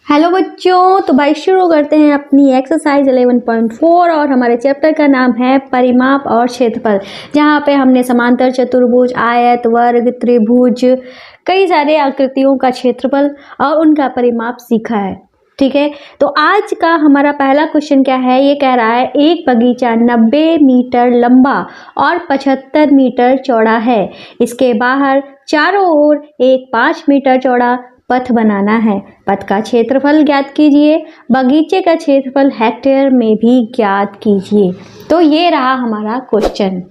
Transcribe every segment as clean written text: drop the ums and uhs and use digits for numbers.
Hello बच्चों, तो भाई शुरू करते हैं अपनी एक्सरसाइज 11.4 और हमारे चैप्टर का नाम है परिमाप और क्षेत्रफल। जहाँ पे हमने समांतर, चतुर्भुज, आयत, वर्ग, त्रिभुज, कई सारे आकृतियों का क्षेत्रफल और उनका परिमाप सीखा है। ठीक है, तो आज का हमारा पहला क्वेश्चन क्या है, ये कह रहा है एक बगीचा 90 मीटर लंबा और 75 मीटर चौड़ा है। इसके बाहर चारों ओर एक 5 मीटर चौड़ा पथ बनाना है। पथ का क्षेत्रफल ज्ञात कीजिए। बगीचे का क्षेत्रफल हेक्टेयर में भी ज्ञात कीजिए। तो ये रहा हमारा क्वेश्चन।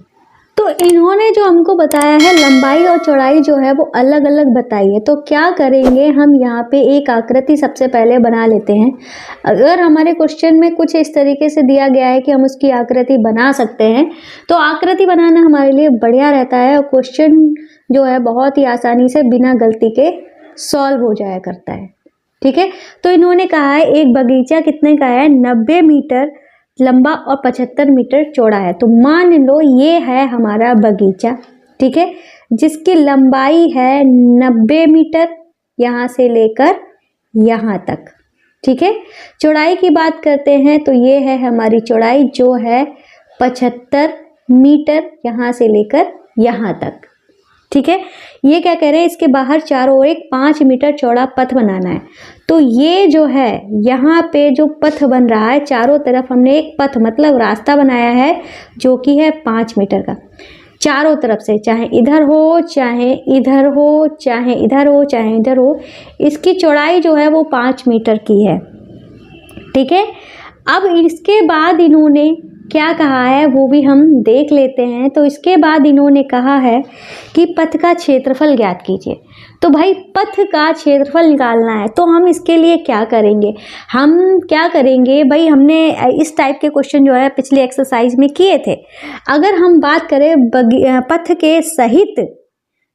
तो इन्होंने जो हमको बताया है लंबाई और चौड़ाई जो है वो अलग अलग बताई है। तो क्या करेंगे, हम यहाँ पे एक आकृति सबसे पहले बना लेते हैं। अगर हमारे क्वेश्चन में कुछ इस तरीके से दिया गया है कि हम उसकी आकृति बना सकते हैं तो आकृति बनाना हमारे लिए बढ़िया रहता है और क्वेश्चन जो है बहुत ही आसानी से बिना गलती के सॉल्व हो जाया करता है। ठीक है, तो इन्होंने कहा है एक बगीचा कितने का है, 90 मीटर लंबा और 75 मीटर चौड़ा है। तो मान लो ये है हमारा बगीचा, ठीक है, जिसकी लंबाई है 90 मीटर यहाँ से लेकर यहाँ तक। ठीक है, चौड़ाई की बात करते हैं तो ये है हमारी चौड़ाई जो है 75 मीटर यहाँ से लेकर यहाँ तक। ठीक है, ये क्या कह रहे हैं, इसके बाहर चारों ओर एक 5 मीटर चौड़ा पथ बनाना है। तो ये जो है यहाँ पे जो पथ बन रहा है, चारों तरफ हमने एक पथ मतलब रास्ता बनाया है जो कि है 5 मीटर का। चारों तरफ से, चाहे इधर हो, चाहे इधर हो, चाहे इधर हो, चाहे इधर हो, इसकी चौड़ाई जो है वो 5 मीटर की है। ठीक है, अब इसके बाद इन्होंने क्या कहा है वो भी हम देख लेते हैं। तो इसके बाद इन्होंने कहा है कि पथ का क्षेत्रफल ज्ञात कीजिए। तो भाई पथ का क्षेत्रफल निकालना है तो हम इसके लिए क्या करेंगे, हम क्या करेंगे भाई, हमने इस टाइप के क्वेश्चन जो है पिछली एक्सरसाइज में किए थे। अगर हम बात करें पथ के सहित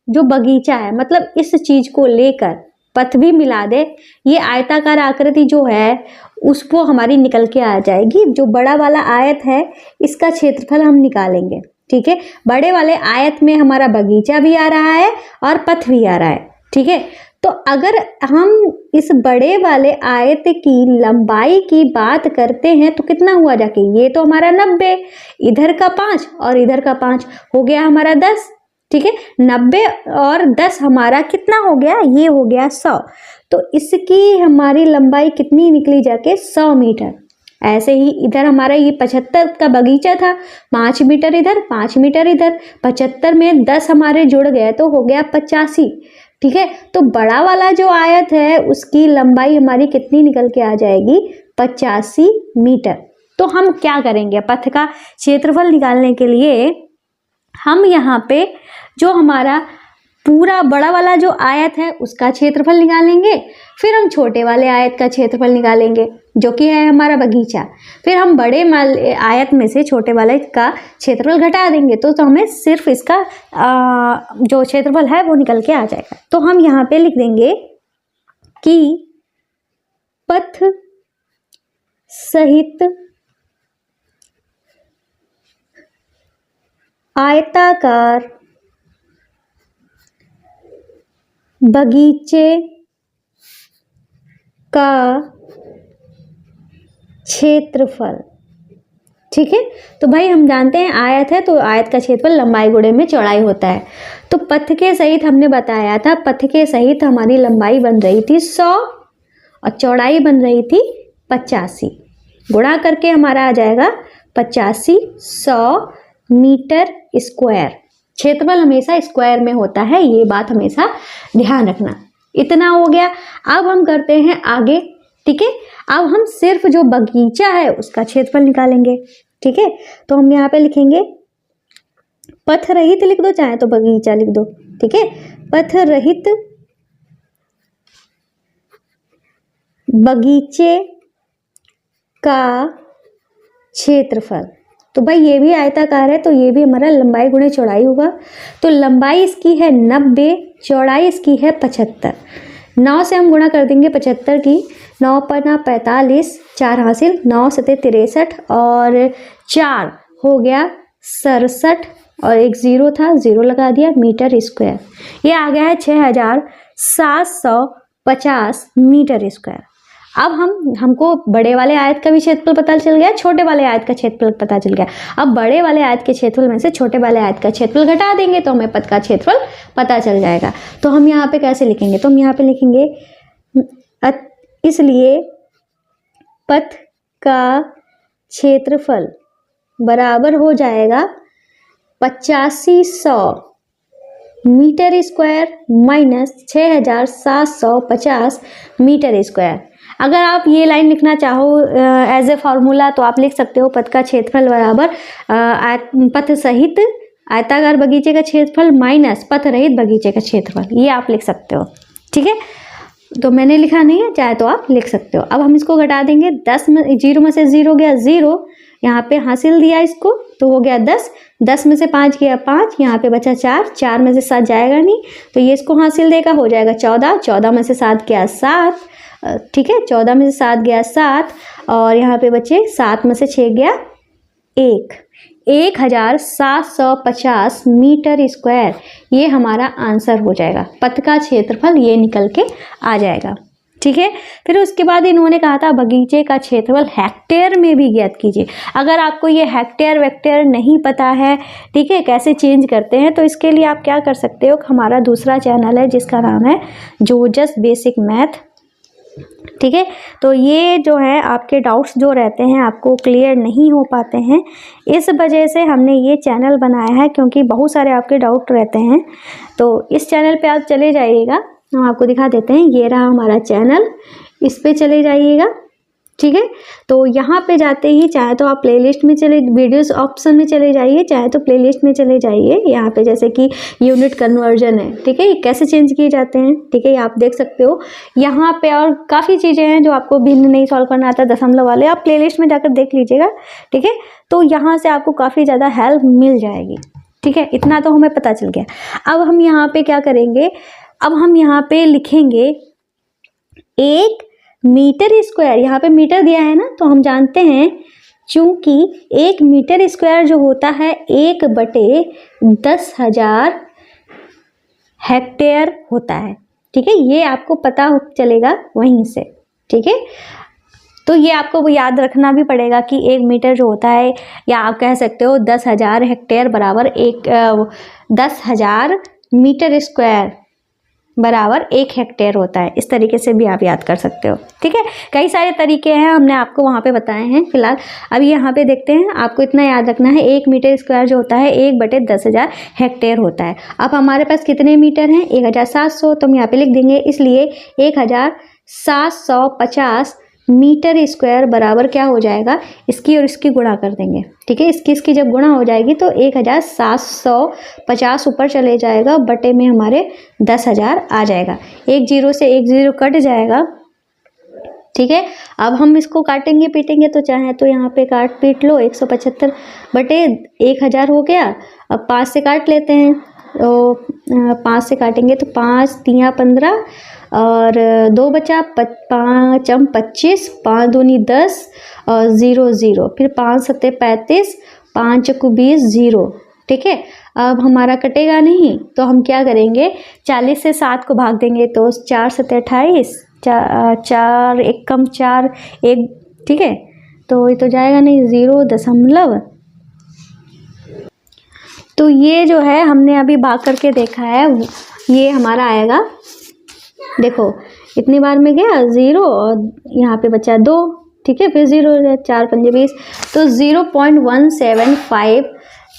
जो बगीचा है, मतलब इस चीज को लेकर पथ भी मिला दे, ये आयताकार आकृति जो है उसको हमारी निकल के आ जाएगी। जो बड़ा वाला आयत है इसका क्षेत्रफल हम निकालेंगे। ठीक है, बड़े वाले आयत में हमारा बगीचा भी आ रहा है और पथ भी आ रहा है। ठीक है, तो अगर हम इस बड़े वाले आयत की लंबाई की बात करते हैं तो कितना हुआ जाके, ये तो हमारा 90, इधर का 5 और इधर का 5 हो गया हमारा 10। ठीक है, 90 और 10 हमारा कितना हो गया, ये हो गया 100। तो इसकी हमारी लंबाई कितनी निकली जाके, 100 मीटर। ऐसे ही इधर हमारा ये 75 का बगीचा था, 5 मीटर इधर, 5 मीटर इधर, 75 में 10 हमारे जुड़ गए तो हो गया 85। ठीक है, तो बड़ा वाला जो आयत है उसकी लंबाई हमारी कितनी निकल के आ जाएगी, 85 मीटर। तो हम क्या करेंगे, पथ का क्षेत्रफल निकालने के लिए हम यहाँ पे जो हमारा पूरा बड़ा वाला जो आयत है उसका क्षेत्रफल निकालेंगे, फिर हम छोटे वाले आयत का क्षेत्रफल निकालेंगे जो कि है हमारा बगीचा, फिर हम बड़े आयत में से छोटे वाले का क्षेत्रफल घटा देंगे तो हमें सिर्फ इसका जो क्षेत्रफल है वो निकल के आ जाएगा। तो हम यहाँ पे लिख देंगे कि पथ सहित आयताकार बगीचे का क्षेत्रफल। ठीक है, तो भाई हम जानते हैं आयत है तो आयत का क्षेत्रफल लंबाई गुणे में चौड़ाई होता है। तो पथ के सहित हमने बताया था, पथ के सहित हमारी लंबाई बन रही थी 100 और चौड़ाई बन रही थी 85। गुणा करके हमारा आ जाएगा 85 100 मीटर स्क्वायर। क्षेत्रफल हमेशा स्क्वायर में होता है, ये बात हमेशा ध्यान रखना। इतना हो गया, अब हम करते हैं आगे। ठीक है, अब हम सिर्फ जो बगीचा है उसका क्षेत्रफल निकालेंगे। ठीक है, तो हम यहाँ पे लिखेंगे पथ रहित लिख दो, चाहे तो बगीचा लिख दो। ठीक है, पथ रहित बगीचे का क्षेत्रफल। तो भाई ये भी आयताकार है तो ये भी हमारा लंबाई गुणे चौड़ाई होगा। तो लंबाई इसकी है 90, चौड़ाई इसकी है 75। 9 से हम गुणा कर देंगे 75 की, 9 पन्ना 45, 4 हासिल, 9 सते 63 और 4 हो गया 67 और एक 0 था, 0 लगा दिया, मीटर स्क्वायर। ये आ गया है 6750 मीटर स्क्वायर। अब हमको बड़े वाले आयत का भी क्षेत्रफल पता चल गया, छोटे वाले आयत का क्षेत्रफल पता चल गया। अब बड़े वाले आयत के क्षेत्रफल में से छोटे वाले आयत का क्षेत्रफल घटा देंगे तो हमें पथ का क्षेत्रफल पता चल जाएगा। तो हम यहाँ पे कैसे लिखेंगे, तो हम यहाँ पे लिखेंगे इसलिए पथ का क्षेत्रफल बराबर हो जाएगा 8500 metre square minus 6750 metre square. अगर आप ये लाइन लिखना चाहो एज ए फार्मूला तो आप लिख सकते हो पथ का क्षेत्रफल बराबर पथ सहित आयताकार बगीचे का क्षेत्रफल माइनस पथ रहित बगीचे का क्षेत्रफल, ये आप लिख सकते हो। ठीक है, तो मैंने लिखा नहीं है, चाहे तो आप लिख सकते हो। अब हम इसको घटा देंगे, 10 में 0 में से 0 गया 0, यहाँ पे हासिल दिया इसको तो हो गया 10, 10 में से 5 गया 5, यहाँ पे बचा 4, 4 में से 7 जाएगा नहीं तो ये इसको हासिल देगा, हो जाएगा 14, 14 में से 7 गया 7, ठीक है, 14 में से 7 गया 7 और यहाँ पे बचे 7 में से 6 गया 1, 1750 मीटर स्क्वायर, ये हमारा आंसर हो जाएगा। पथ का क्षेत्रफल ये निकल के आ जाएगा। ठीक है, फिर उसके बाद इन्होंने कहा था बगीचे का क्षेत्रफल हेक्टेयर में भी ज्ञात कीजिए। अगर आपको ये हेक्टेयर वेक्टेयर नहीं पता है, ठीक है, कैसे चेंज करते हैं, तो इसके लिए आप क्या कर सकते हो, हमारा दूसरा चैनल है जिसका नाम है जोजस बेसिक मैथ। ठीक है, तो ये जो है आपके डाउट्स जो रहते हैं आपको क्लियर नहीं हो पाते हैं, इस वजह से हमने ये चैनल बनाया है, क्योंकि बहुत सारे आपके डाउट रहते हैं। तो इस चैनल पे आप चले जाइएगा, हम आपको दिखा देते हैं, ये रहा हमारा चैनल, इस पे चले जाइएगा। ठीक है, तो यहाँ पे जाते ही चाहे तो आप प्लेलिस्ट में चले, वीडियोस ऑप्शन में चले जाइए, चाहे तो प्लेलिस्ट में चले जाइए। यहाँ पे जैसे कि यूनिट कन्वर्जन है, ठीक है, ये कैसे चेंज किए जाते हैं, ठीक है, ये आप देख सकते हो। यहाँ पे और काफ़ी चीज़ें हैं जो आपको भिन्न नहीं सॉल्व करना आता, दशमलव वाले आप प्लेलिस्ट में जाकर देख लीजिएगा। ठीक है, तो यहाँ से आपको काफ़ी ज़्यादा हेल्प मिल जाएगी। ठीक है, इतना तो हमें पता चल गया। अब हम यहाँ पे क्या करेंगे, अब हम यहाँ पे लिखेंगे 1 मीटर स्क्वायर, यहाँ पे मीटर दिया है ना, तो हम जानते हैं चूंकि 1 मीटर स्क्वायर जो होता है 1/10,000 हेक्टेयर होता है। ठीक है, ये आपको पता चलेगा वहीं से। ठीक है, तो ये आपको याद रखना भी पड़ेगा कि 1 मीटर जो होता है, या आप कह सकते हो 10,000 हेक्टेयर बराबर 10,000 मीटर स्क्वायर बराबर 1 हेक्टेयर होता है। इस तरीके से भी आप याद कर सकते हो। ठीक है, कई सारे तरीके हैं, हमने आपको वहाँ पे बताए हैं। फिलहाल अभी यहाँ पे देखते हैं, आपको इतना याद रखना है 1 मीटर स्क्वायर जो होता है 1/10,000 हेक्टेयर होता है। अब हमारे पास कितने मीटर हैं, 1700, तो हम यहाँ पे लिख देंगे, इसलिए 1750 मीटर स्क्वायर बराबर क्या हो जाएगा, इसकी और इसकी गुणा कर देंगे। ठीक है, इसकी जब गुणा हो जाएगी तो 1750 ऊपर चले जाएगा, बटे में हमारे 10,000 आ जाएगा। 1 0 से 1 0 कट जाएगा। ठीक है, अब हम इसको काटेंगे पीटेंगे तो चाहे तो यहाँ पे काट पीट लो, 175 बटे 1000 हो गया। अब 5 से काट लेते हैं, तो 5 से काटेंगे तो 5 3 15 और 2 बचा, 5 25, 5 दूनी 10 और 0 0, फिर 5 7 35, 5 20 0। ठीक है, अब हमारा कटेगा नहीं तो हम क्या करेंगे, 40 से 7 को भाग देंगे तो 4 7 28, 4 1 कम 4 1। ठीक है, तो ये तो जाएगा नहीं, 0 दशमलव। तो ये जो है हमने अभी भाग करके देखा है, ये हमारा आएगा, देखो इतनी बार में गया 0 और यहाँ पे बचा 2। ठीक है, फिर 0 4 5 20, तो 0.175।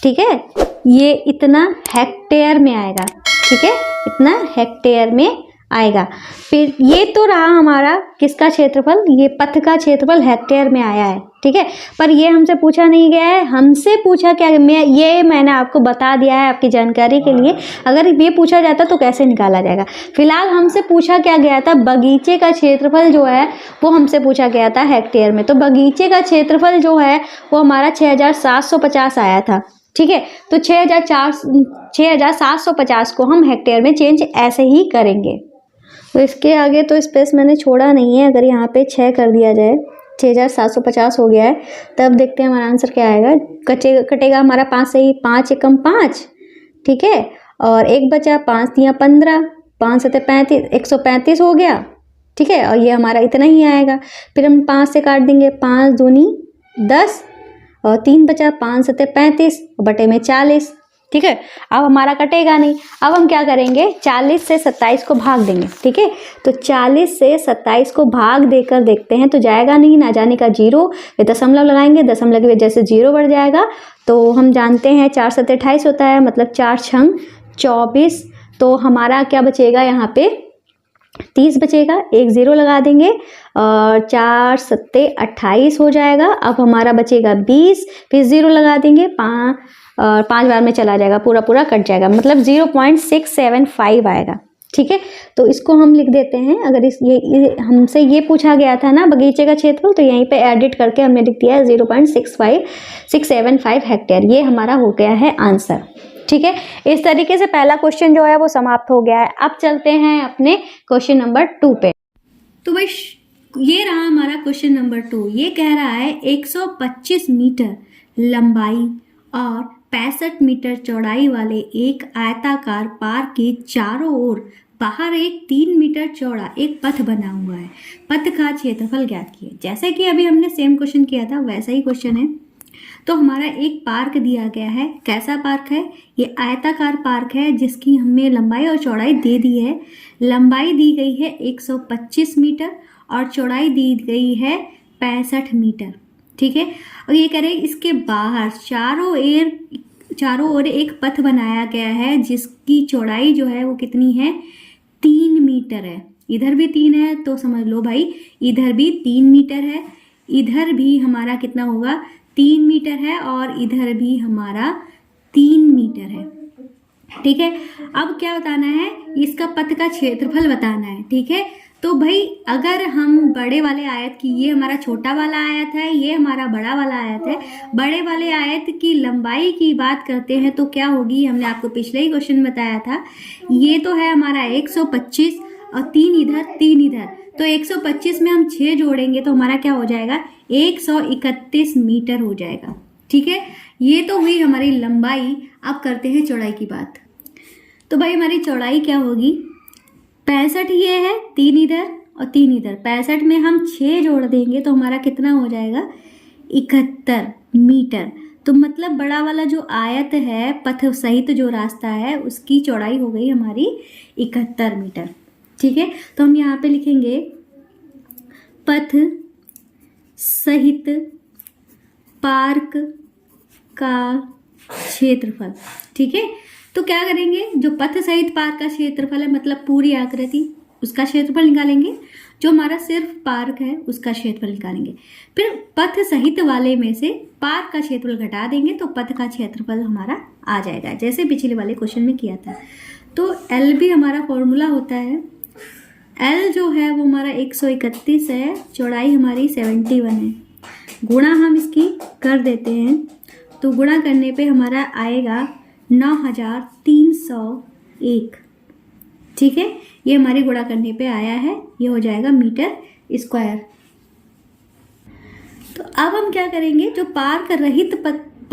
ठीक है, ये इतना हेक्टेयर में आएगा। ठीक है, इतना हेक्टेयर में आएगा। फिर ये तो रहा हमारा किसका क्षेत्रफल, ये पथ का क्षेत्रफल हेक्टेयर में आया है। ठीक है, पर ये हमसे पूछा नहीं गया है, हमसे पूछा क्या, मैंने आपको बता दिया है आपकी जानकारी के लिए। अगर ये पूछा जाता तो कैसे निकाला जाएगा। फिलहाल हमसे पूछा क्या गया था, बगीचे का क्षेत्रफल जो है वो हमसे पूछा गया था हेक्टेयर में। तो बगीचे का क्षेत्रफल जो है वो हमारा 6750 आया था। ठीक है, तो 6750 को हम हेक्टेयर में चेंज ऐसे ही करेंगे। तो इसके आगे तो स्पेस मैंने छोड़ा नहीं है, अगर यहाँ पे 6 कर दिया जाए, 6750 हो गया है, तब देखते हैं हमारा आंसर क्या आएगा। कटेगा हमारा 5 से ही, 5 एकम 5। ठीक है, और 1 बचा, 5 3 15, 5 7 35, 135 हो गया। ठीक है, और ये हमारा इतना ही आएगा। फिर हम 5 से काट देंगे, 5 दूनी 10 और 3 बचा, 5 सत्ते 35 बटे में 40। ठीक है, अब हमारा कटेगा नहीं। अब हम क्या करेंगे, 40 से 27 को भाग देंगे। ठीक है, तो 40 से 27 को भाग देकर देखते हैं, तो जाएगा नहीं, ना जाने का 0, दशमलव लगाएंगे, दशमलव की वजह से 0 बढ़ जाएगा। तो हम जानते हैं 4 सत्ते 28 होता है, मतलब 4 छंग 24। तो हमारा क्या बचेगा, यहाँ पे 30 बचेगा, एक 0 लगा देंगे और 4 सत्ते 28 हो जाएगा। अब हमारा बचेगा 20, फिर 0 लगा देंगे, 5 बार में चला जाएगा, पूरा पूरा कट जाएगा, मतलब 0.675 आएगा। ठीक है, तो इसको हम लिख देते हैं। अगर ये हमसे ये पूछा गया था ना बगीचे का क्षेत्रफल, तो यहीं पे एडिट करके हमने लिख दिया है 0.675 हेक्टेयर। ये हमारा हो गया है आंसर। ठीक है, इस तरीके से पहला क्वेश्चन जो है वो समाप्त हो गया है। अब चलते हैं अपने क्वेश्चन नंबर 2 पे। तो भाई ये रहा हमारा क्वेश्चन नंबर 2। ये कह रहा है 125 मीटर लंबाई और 65 मीटर चौड़ाई वाले एक आयताकार पार्क के चारों ओर बाहर एक 3 मीटर चौड़ा एक पथ बना हुआ है। पथ का क्षेत्रफल ज्ञात कीजिए। जैसे कि अभी हमने सेम क्वेश्चन किया था वैसा ही क्वेश्चन है। तो हमारा एक पार्क दिया गया है। कैसा पार्क है, ये आयताकार पार्क है जिसकी हमें लंबाई और चौड़ाई दे दी है। लंबाई दी गई है 125 मीटर और चौड़ाई दी गई है 65 मीटर। ठीक है, और ये कह रहे हैं इसके बाहर चारों ओर एक पथ बनाया गया है जिसकी चौड़ाई जो है वो कितनी है, 3 मीटर है। इधर भी 3 है तो समझ लो भाई इधर भी 3 मीटर है, इधर भी हमारा कितना होगा, 3 मीटर है, और इधर भी हमारा 3 मीटर है। ठीक है, अब क्या बताना है, इसका पथ का क्षेत्रफल बताना है। ठीक है, तो भाई अगर हम बड़े वाले आयत की, ये हमारा छोटा वाला आयत है, ये हमारा बड़ा वाला आयत है, बड़े वाले आयत की लंबाई की बात करते हैं तो क्या होगी, हमने आपको पिछले ही क्वेश्चन में बताया था। ये तो है हमारा 125 और 3 इधर 3 इधर, तो 125 में हम 6 जोड़ेंगे तो हमारा क्या हो जाएगा, 131 मीटर हो जाएगा। ठीक है, ये तो हुई हमारी लंबाई। अब करते हैं चौड़ाई की बात। तो भाई हमारी चौड़ाई क्या होगी, 65 ये है, 3 इधर और 3 इधर, 65 में हम 6 जोड़ देंगे तो हमारा कितना हो जाएगा, 71 मीटर। तो मतलब बड़ा वाला जो आयत है, पथ सहित जो रास्ता है, उसकी चौड़ाई हो गई हमारी 71 मीटर। ठीक है, तो हम यहाँ पे लिखेंगे पथ सहित पार्क का क्षेत्रफल। ठीक है, तो क्या करेंगे, जो पथ सहित पार्क का क्षेत्रफल है मतलब पूरी आकृति, उसका क्षेत्रफल निकालेंगे। जो हमारा सिर्फ पार्क है उसका क्षेत्रफल निकालेंगे। फिर पथ सहित वाले में से पार्क का क्षेत्रफल घटा देंगे तो पथ का क्षेत्रफल हमारा आ जाएगा, जैसे पिछले वाले क्वेश्चन में किया था। तो एल भी हमारा फॉर्मूला होता है, एल जो है वो हमारा 131 है, चौड़ाई हमारी 71 है। गुणा हम इसकी कर देते हैं तो गुणा करने पे हमारा आएगा 9301। ठीक है, ये हमारी गुणा करने पे आया है, ये हो जाएगा मीटर स्क्वायर। तो अब हम क्या करेंगे, जो पार्क रहित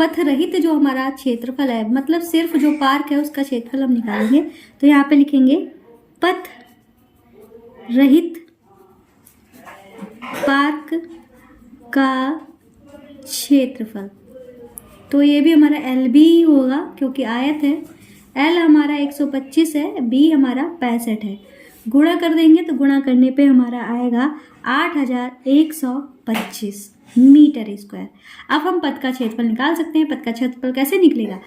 पथ रहित जो हमारा क्षेत्रफल है, मतलब सिर्फ जो पार्क है उसका क्षेत्रफल हम निकालेंगे। तो यहाँ पे लिखेंगे पथ रहित पार्क का क्षेत्रफल। तो ये भी हमारा एल बी होगा क्योंकि आयत है। एल हमारा 125 है, बी हमारा 65 है। गुणा कर देंगे तो गुणा करने पे हमारा आएगा 8125 मीटर स्क्वायर। अब हम पथ का क्षेत्रफल निकाल सकते हैं। पथ का क्षेत्रफल कैसे निकलेगा,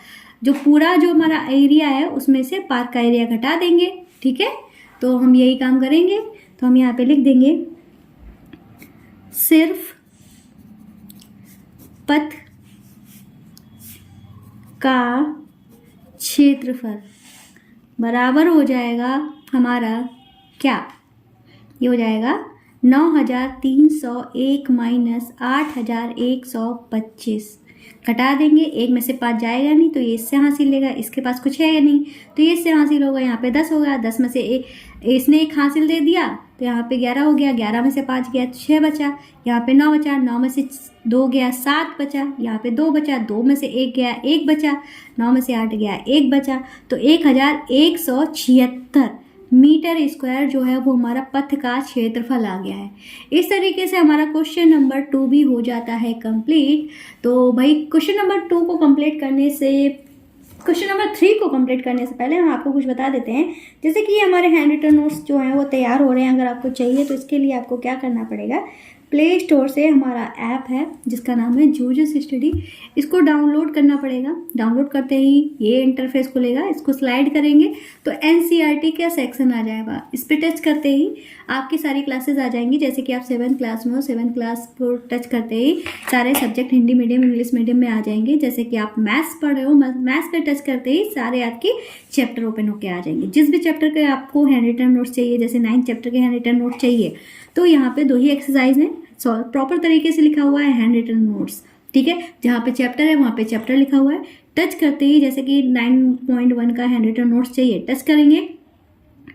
जो पूरा जो हमारा एरिया है उसमें से पार्क का एरिया घटा देंगे। ठीक है, तो हम यही काम करेंगे। तो हम यहाँ पे लिख देंगे सिर्फ पथ का क्षेत्रफल बराबर हो जाएगा हमारा क्या, ये हो जाएगा 9301 माइनस 8125। घटा देंगे, एक में से 5 जाएगा नहीं तो ये इससे हासिल लेगा, इसके पास कुछ है या नहीं तो ये इससे हासिल होगा। यहाँ पे 10 होगा, 10 में से इसने 1 हासिल दे दिया तो यहाँ पे 11 हो गया, 11 में से 5 गया तो 6 बचा। यहाँ पे 9 बचा, 9 में से 2 गया 7 बचा। यहाँ पे 2 बचा, 2 में से 1 गया 1 बचा, 9 में से 8 गया 1 बचा। तो 1176 मीटर स्क्वायर जो है वो हमारा पथ का क्षेत्रफल आ गया है। इस तरीके से हमारा क्वेश्चन नंबर 2 भी हो जाता है कंप्लीट। तो भाई क्वेश्चन नंबर 2 को कंप्लीट करने से, क्वेश्चन नंबर 3 को कंप्लीट करने से पहले हम आपको कुछ बता देते हैं। जैसे कि हमारे हैंड रिटन नोट्स जो हैं वो तैयार हो रहे हैं। अगर आपको चाहिए तो इसके लिए आपको क्या करना पड़ेगा, प्ले स्टोर से हमारा ऐप है जिसका नाम है जूजस स्टडी, इसको डाउनलोड करना पड़ेगा। डाउनलोड करते ही ये इंटरफेस खुलेगा, इसको स्लाइड करेंगे तो एनसीईआरटी का सेक्शन आ जाएगा। इस पर टच करते ही आपकी सारी क्लासेस आ जाएंगी। जैसे कि आप 7th क्लास में हो, 7th क्लास को टच करते ही सारे subject Hindi medium English medium में आ जाएंगे। जैसे कि आप मैथ्स पढ़ रहे हो, मैथ्स पे टच करते ही सारे आपके चैप्टर ओपन होके आ जाएंगे। जिस भी चैप्टर के आपको हैंड रिटन नोट्स चाहिए, जैसे 9th चैप्टर के हैंड रिटन नोट चाहिए, तो यहाँ पे 2 ही एक्सरसाइज हैं। प्रॉपर तरीके से लिखा हुआ है हैंड रिटन नोट्स, ठीक है। जहाँ पे चैप्टर है वहाँ पे चैप्टर लिखा हुआ है। टच करते ही जैसे कि 9.1 का हैंड रिटन नोट्स चाहिए, टच करेंगे,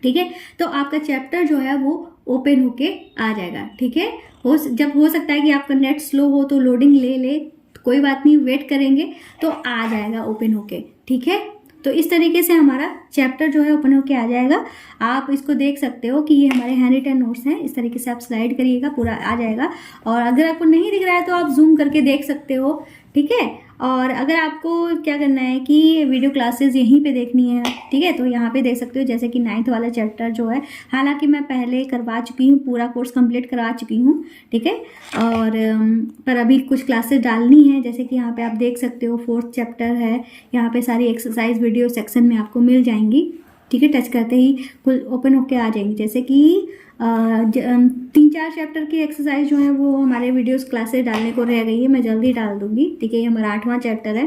ठीक है, तो आपका चैप्टर जो है वो ओपन होके आ जाएगा, ठीक है। जब हो सकता है कि आपका नेट स्लो हो तो लोडिंग ले, कोई बात नहीं, वेट करेंगे तो आ जाएगा ओपन होके, ठीक है। तो इस तरीके से हमारा चैप्टर जो है ओपन होके आ जाएगा। आप इसको देख सकते हो कि ये हमारे हैंड रिटन नोट्स हैं। इस तरीके से आप स्लाइड करिएगा, पूरा आ जाएगा। और अगर आपको नहीं दिख रहा है तो आप जूम करके देख सकते हो, ठीक है। और अगर आपको क्या करना है कि वीडियो क्लासेस यहीं पे देखनी है, ठीक है, तो यहाँ पे देख सकते हो। जैसे कि 9th वाला चैप्टर जो है, हालांकि मैं पहले करवा चुकी हूँ, पूरा कोर्स कंप्लीट करवा चुकी हूँ, ठीक है। और पर अभी कुछ क्लासेस डालनी है। जैसे कि यहाँ पे आप देख सकते हो 4th चैप्टर है, यहाँ पे सारी एक्सरसाइज वीडियो सेक्शन में आपको मिल जाएंगी, ठीक है। टच करते ही कुल ओपन होके आ जाएंगी। जैसे कि 3-4 चैप्टर की एक्सरसाइज जो है वो हमारे वीडियोस क्लासेस डालने को रह गई है, मैं जल्दी डाल दूंगी, ठीक है। ये हमारा 8वां चैप्टर है,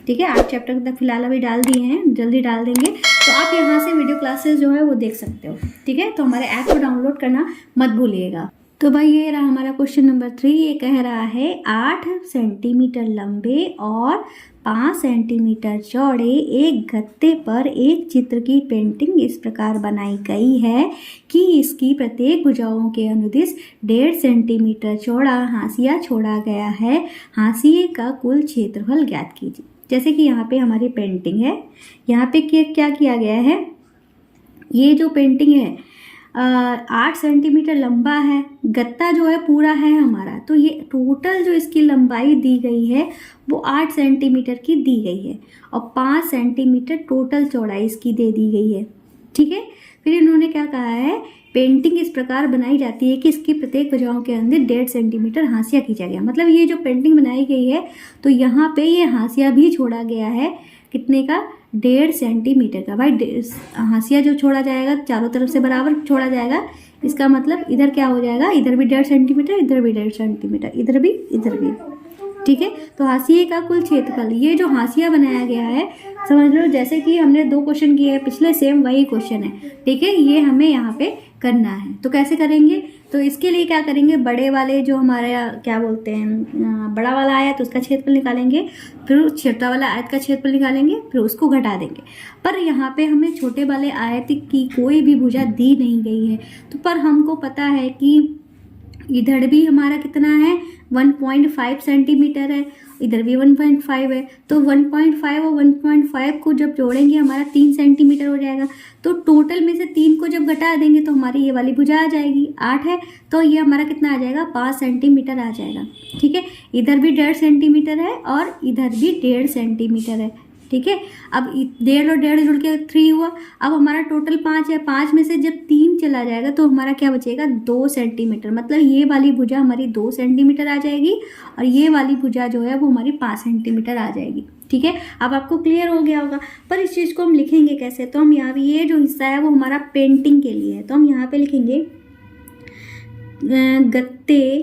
ठीक है। 8 चैप्टर तक फिलहाल अभी डाल दिए हैं, जल्दी डाल देंगे। तो आप यहाँ से वीडियो क्लासेस जो है वो देख सकते हो, ठीक है। तो हमारे ऐप को डाउनलोड करना मत भूलिएगा। तो भाई ये रहा हमारा क्वेश्चन नंबर 3। ये कह रहा है 8 सेंटीमीटर लंबे और 5 सेंटीमीटर चौड़े एक गत्ते पर एक चित्र की पेंटिंग इस प्रकार बनाई गई है कि इसकी प्रत्येक भुजाओं के अनुदिश 1.5 सेंटीमीटर चौड़ा हाशिया छोड़ा गया है। हाशिए का कुल क्षेत्रफल ज्ञात कीजिए। जैसे कि यहाँ पे हमारी पेंटिंग है, यहाँ पे क्या किया गया है, ये जो पेंटिंग है 8 सेंटीमीटर लंबा है, गत्ता जो है पूरा है हमारा, तो ये टोटल जो इसकी लंबाई दी गई है वो 8 सेंटीमीटर की दी गई है और 5 सेंटीमीटर टोटल चौड़ाई इसकी दे दी गई है, ठीक है। फिर इन्होंने क्या कहा है, पेंटिंग इस प्रकार बनाई जाती है कि इसकी प्रत्येक भुजाओं के अंदर 1.5 सेंटीमीटर हाशिया खींचा गया। मतलब ये जो पेंटिंग बनाई गई है तो यहाँ पे ये हाशिया भी छोड़ा गया है, कितने का, 1.5 सेंटीमीटर का। भाई हाशिया जो छोड़ा जाएगा चारों तरफ से बराबर छोड़ा जाएगा, इसका मतलब इधर क्या हो जाएगा, इधर भी 1.5 सेंटीमीटर, इधर भी 1.5 सेंटीमीटर, इधर भी, इधर भी, ठीक है। तो हाशिए का कुल क्षेत्रफल, ये जो हाशिया बनाया गया है, समझ लो जैसे कि हमने 2 क्वेश्चन किए हैं पिछले, सेम वही क्वेश्चन है, ठीक है। ये हमें यहाँ पे करना है। तो कैसे करेंगे, तो इसके लिए क्या करेंगे, बड़े वाले जो हमारे क्या बोलते हैं, बड़ा वाला आयत तो उसका क्षेत्रफल निकालेंगे, फिर छोटा वाला आयत का क्षेत्रफल निकालेंगे, फिर उसको घटा देंगे। पर यहाँ पे हमें छोटे वाले आयत की कोई भी भुजा दी नहीं गई है, तो पर हमको पता है कि इधर भी हमारा कितना है, 1.5 सेंटीमीटर है, इधर भी 1.5 है, तो 1.5 और 1.5 को जब जोड़ेंगे हमारा 3 सेंटीमीटर हो जाएगा। तो टोटल में से 3 को जब घटा देंगे तो हमारी ये वाली भुजा आ जाएगी, 8 है, तो ये हमारा कितना आ जाएगा, 5 सेंटीमीटर आ जाएगा, ठीक है। इधर भी 1.5 सेंटीमीटर है और इधर भी 1.5 सेंटीमीटर है, ठीक है। अब 1.5 और 1.5 जुड़ के 3 हुआ। अब हमारा टोटल 5 है, 5 में से जब 3 चला जाएगा तो हमारा क्या बचेगा, 2 सेंटीमीटर। मतलब ये वाली भुजा हमारी 2 सेंटीमीटर आ जाएगी और ये वाली भुजा जो है वो हमारी 5 सेंटीमीटर आ जाएगी, ठीक है। अब आपको क्लियर हो गया होगा। पर इस चीज़ को हम लिखेंगे कैसे, तो हम यहाँ ये जो हिस्सा है वो हमारा पेंटिंग के लिए है, तो हम यहाँ पे लिखेंगे गत्ते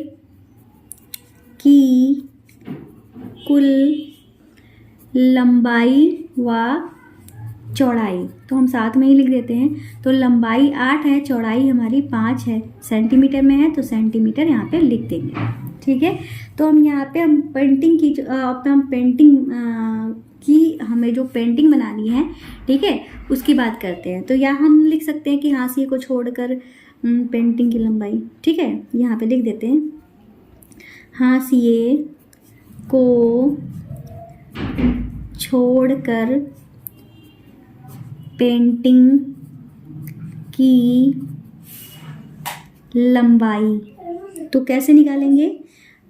की कुल लंबाई व चौड़ाई, तो हम साथ में ही लिख देते हैं। तो लंबाई 8 है, चौड़ाई हमारी 5 है, सेंटीमीटर में है तो सेंटीमीटर यहाँ पे लिख देंगे, ठीक है। तो हम यहाँ पे हम पेंटिंग की हमें जो पेंटिंग बनानी है, ठीक है, उसकी बात करते हैं। तो यहाँ हम लिख सकते हैं कि हाशिए को छोड़कर पेंटिंग की लंबाई, ठीक है, यहाँ पे लिख देते हैं, हाशिए को छोड़कर पेंटिंग की लंबाई। तो कैसे निकालेंगे?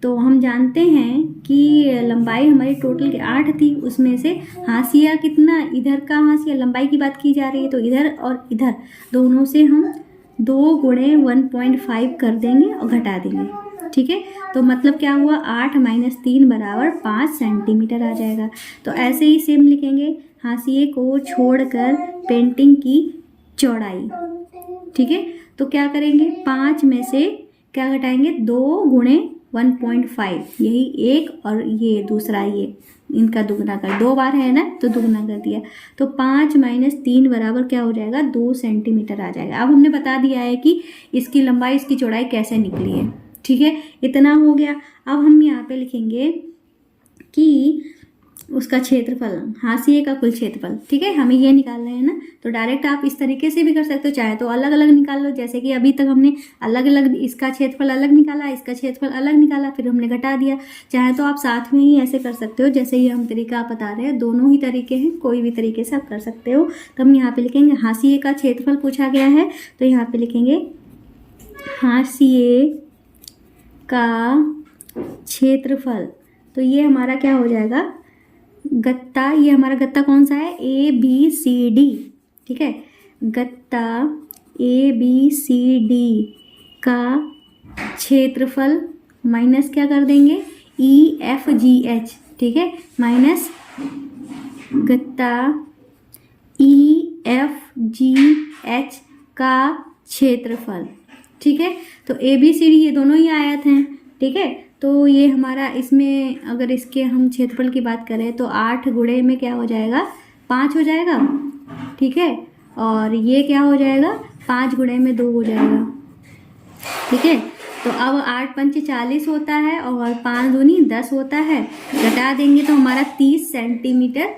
तो हम जानते हैं कि लंबाई हमारी टोटल 8 थी, उसमें से हाशिया कितना, इधर का हाशिया, लंबाई की बात की जा रही है तो इधर और इधर दोनों से हम 2 गुणे 1.5 कर देंगे और घटा देंगे। ठीक है, तो मतलब क्या हुआ, 8 - 3 बराबर 5 सेंटीमीटर आ जाएगा। तो ऐसे ही सेम लिखेंगे, हाशिए को छोड़कर पेंटिंग की चौड़ाई। ठीक है, तो क्या करेंगे, 5 में से क्या घटाएंगे, 2 गुणे 1.5, यही एक और ये दूसरा, ये इनका दुगना कर, 2 बार है ना तो दुगना कर दिया। तो 5 - 3 बराबर क्या हो जाएगा, 2 सेंटीमीटर आ जाएगा। अब हमने बता दिया है कि इसकी लंबाई इसकी चौड़ाई कैसे निकली है। ठीक है, इतना हो गया। अब हम यहाँ पे लिखेंगे कि उसका क्षेत्रफल, हाशिए का कुल क्षेत्रफल। ठीक है, हमें ये निकाल रहे हैं ना, तो डायरेक्ट आप इस तरीके से भी कर सकते हो, चाहे तो अलग अलग निकाल लो, जैसे कि अभी तक हमने अलग अलग इसका क्षेत्रफल अलग निकाला, इसका क्षेत्रफल अलग निकाला, फिर हमने घटा दिया। चाहे तो आप साथ में ही ऐसे कर सकते हो, जैसे ये हम तरीका आप बता रहे हैं, दोनों ही तरीके हैं, कोई भी तरीके से आप कर सकते हो। तो हम यहाँ पे लिखेंगे हाशिए का क्षेत्रफल पूछा गया है, तो यहाँ पे लिखेंगे हाशिए का क्षेत्रफल। तो ये हमारा क्या हो जाएगा, गत्ता, ये हमारा गत्ता कौन सा है, ABCD। ठीक है, गत्ता ABCD का क्षेत्रफल माइनस क्या कर देंगे, EFGH। ठीक है, माइनस गत्ता EFGH का क्षेत्रफल। ठीक है, तो ABCD ये दोनों ही आयत हैं। ठीक है, तो ये हमारा इसमें अगर इसके हम क्षेत्रफल की बात करें तो 8 गुणे में क्या हो जाएगा, 5 हो जाएगा। ठीक है, और ये क्या हो जाएगा, 5 गुणे में 2 हो जाएगा। ठीक है, तो अब 8 पंच 40 होता है और 5 दूनी 10 होता है, घटा देंगे तो हमारा 30 सेंटीमीटर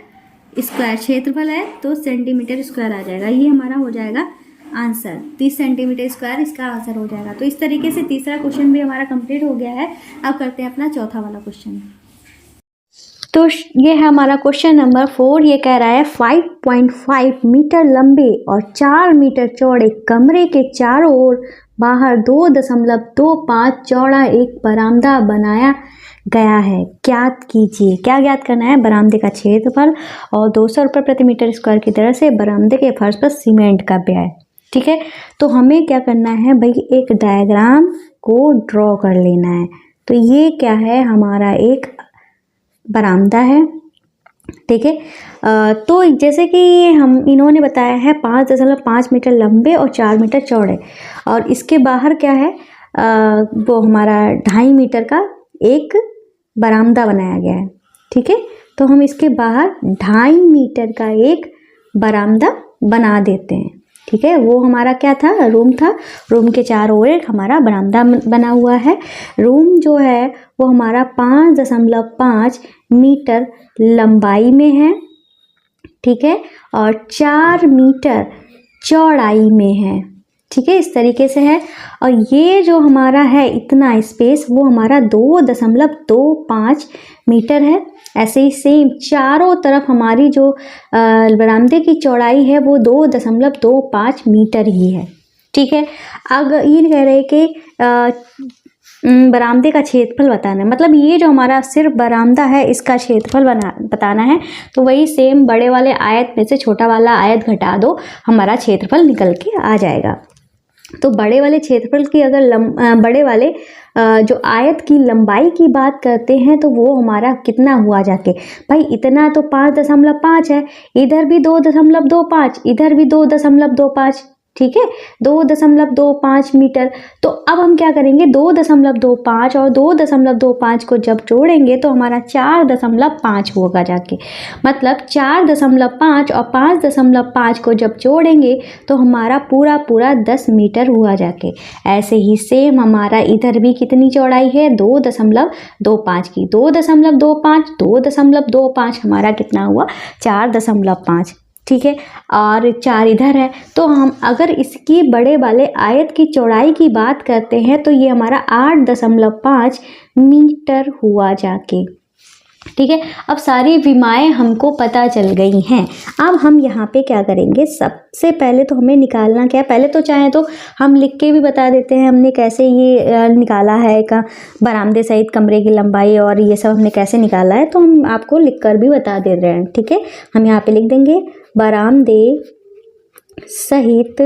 स्क्वायर क्षेत्रफल है, तो सेंटीमीटर स्क्वायर आ जाएगा। ये हमारा हो जाएगा आंसर, 30 सेंटीमीटर स्क्वायर इसका आंसर हो जाएगा। तो इस तरीके से तीसरा क्वेश्चन भी हमारा कंप्लीट हो गया है। अब करते हैं अपना चौथा वाला क्वेश्चन। तो ये है हमारा क्वेश्चन नंबर 4। ये कह रहा है 5.5 मीटर लंबे और 4 मीटर चौड़े कमरे के चारों ओर बाहर 2.25 चौड़ा एक बरामदा बनाया गया है। ज्ञात कीजिए, क्या ज्ञात करना है, बरामदे का क्षेत्रफल और 200 रुपये प्रति मीटर स्क्वायर की दर से बरामदे के फर्श पर सीमेंट का व्यय। ठीक है, तो हमें क्या करना है भाई, एक डायग्राम को ड्रॉ कर लेना है। तो ये क्या है, हमारा एक बरामदा है। ठीक है, तो जैसे कि इन्होंने बताया है 5.5 मीटर लंबे और 4 मीटर चौड़े, और इसके बाहर क्या है, वो हमारा 2.5 मीटर का एक बरामदा बनाया गया है। ठीक है, तो हम इसके बाहर 2.5 मीटर का एक बरामदा बना देते हैं। ठीक है, वो हमारा क्या था, रूम था, रूम के चारों ओर एक हमारा बरामदा बना हुआ है। रूम जो है वो हमारा 5.5 मीटर लंबाई में है। ठीक है, और 4 मीटर चौड़ाई में है। ठीक है, इस तरीके से है। और ये जो हमारा है इतना स्पेस, वो हमारा 2.25 मीटर है। ऐसे ही सेम चारों तरफ हमारी जो बरामदे की चौड़ाई है वो 2.25 मीटर ही है। ठीक है, अब ये कह रहे हैं कि बरामदे का क्षेत्रफल बताना है, मतलब ये जो हमारा सिर्फ बरामदा है इसका क्षेत्रफल बताना है। तो वही सेम बड़े वाले आयत में से छोटा वाला आयत घटा दो, हमारा क्षेत्रफल निकल के आ जाएगा। तो बड़े वाले क्षेत्रफल की अगर बड़े वाले जो आयत की लंबाई की बात करते हैं तो वो हमारा कितना हुआ जाके, भाई इतना तो 5.5 है, इधर भी 2.25, इधर भी 2.25। ठीक है, 2.25 मीटर। तो अब हम क्या करेंगे, 2.25 और 2.25 को जब जोड़ेंगे तो हमारा 4.5 होगा जाके, मतलब 4.5 और 5.5 को जब जोड़ेंगे तो हमारा पूरा 10 मीटर हुआ जाके। ऐसे ही सेम हमारा इधर भी कितनी चौड़ाई है, 2.25 की, 2.25 हमारा कितना हुआ, 4.5। ठीक है, और 4 इधर है। तो हम अगर इसकी बड़े वाले आयत की चौड़ाई की बात करते हैं तो ये हमारा 8.5 मीटर हुआ जाके। ठीक है, अब सारी विमाएँ हमको पता चल गई हैं। अब हम यहाँ पे क्या करेंगे, सबसे पहले तो हमें निकालना क्या है, पहले तो चाहें तो हम लिख के भी बता देते हैं हमने कैसे ये निकाला है का बरामदे सहित कमरे की लंबाई और ये सब हमने कैसे निकाला है, तो हम आपको लिख कर भी बता दे रहे हैं। ठीक है, हम यहाँ पे लिख देंगे बरामदे सहित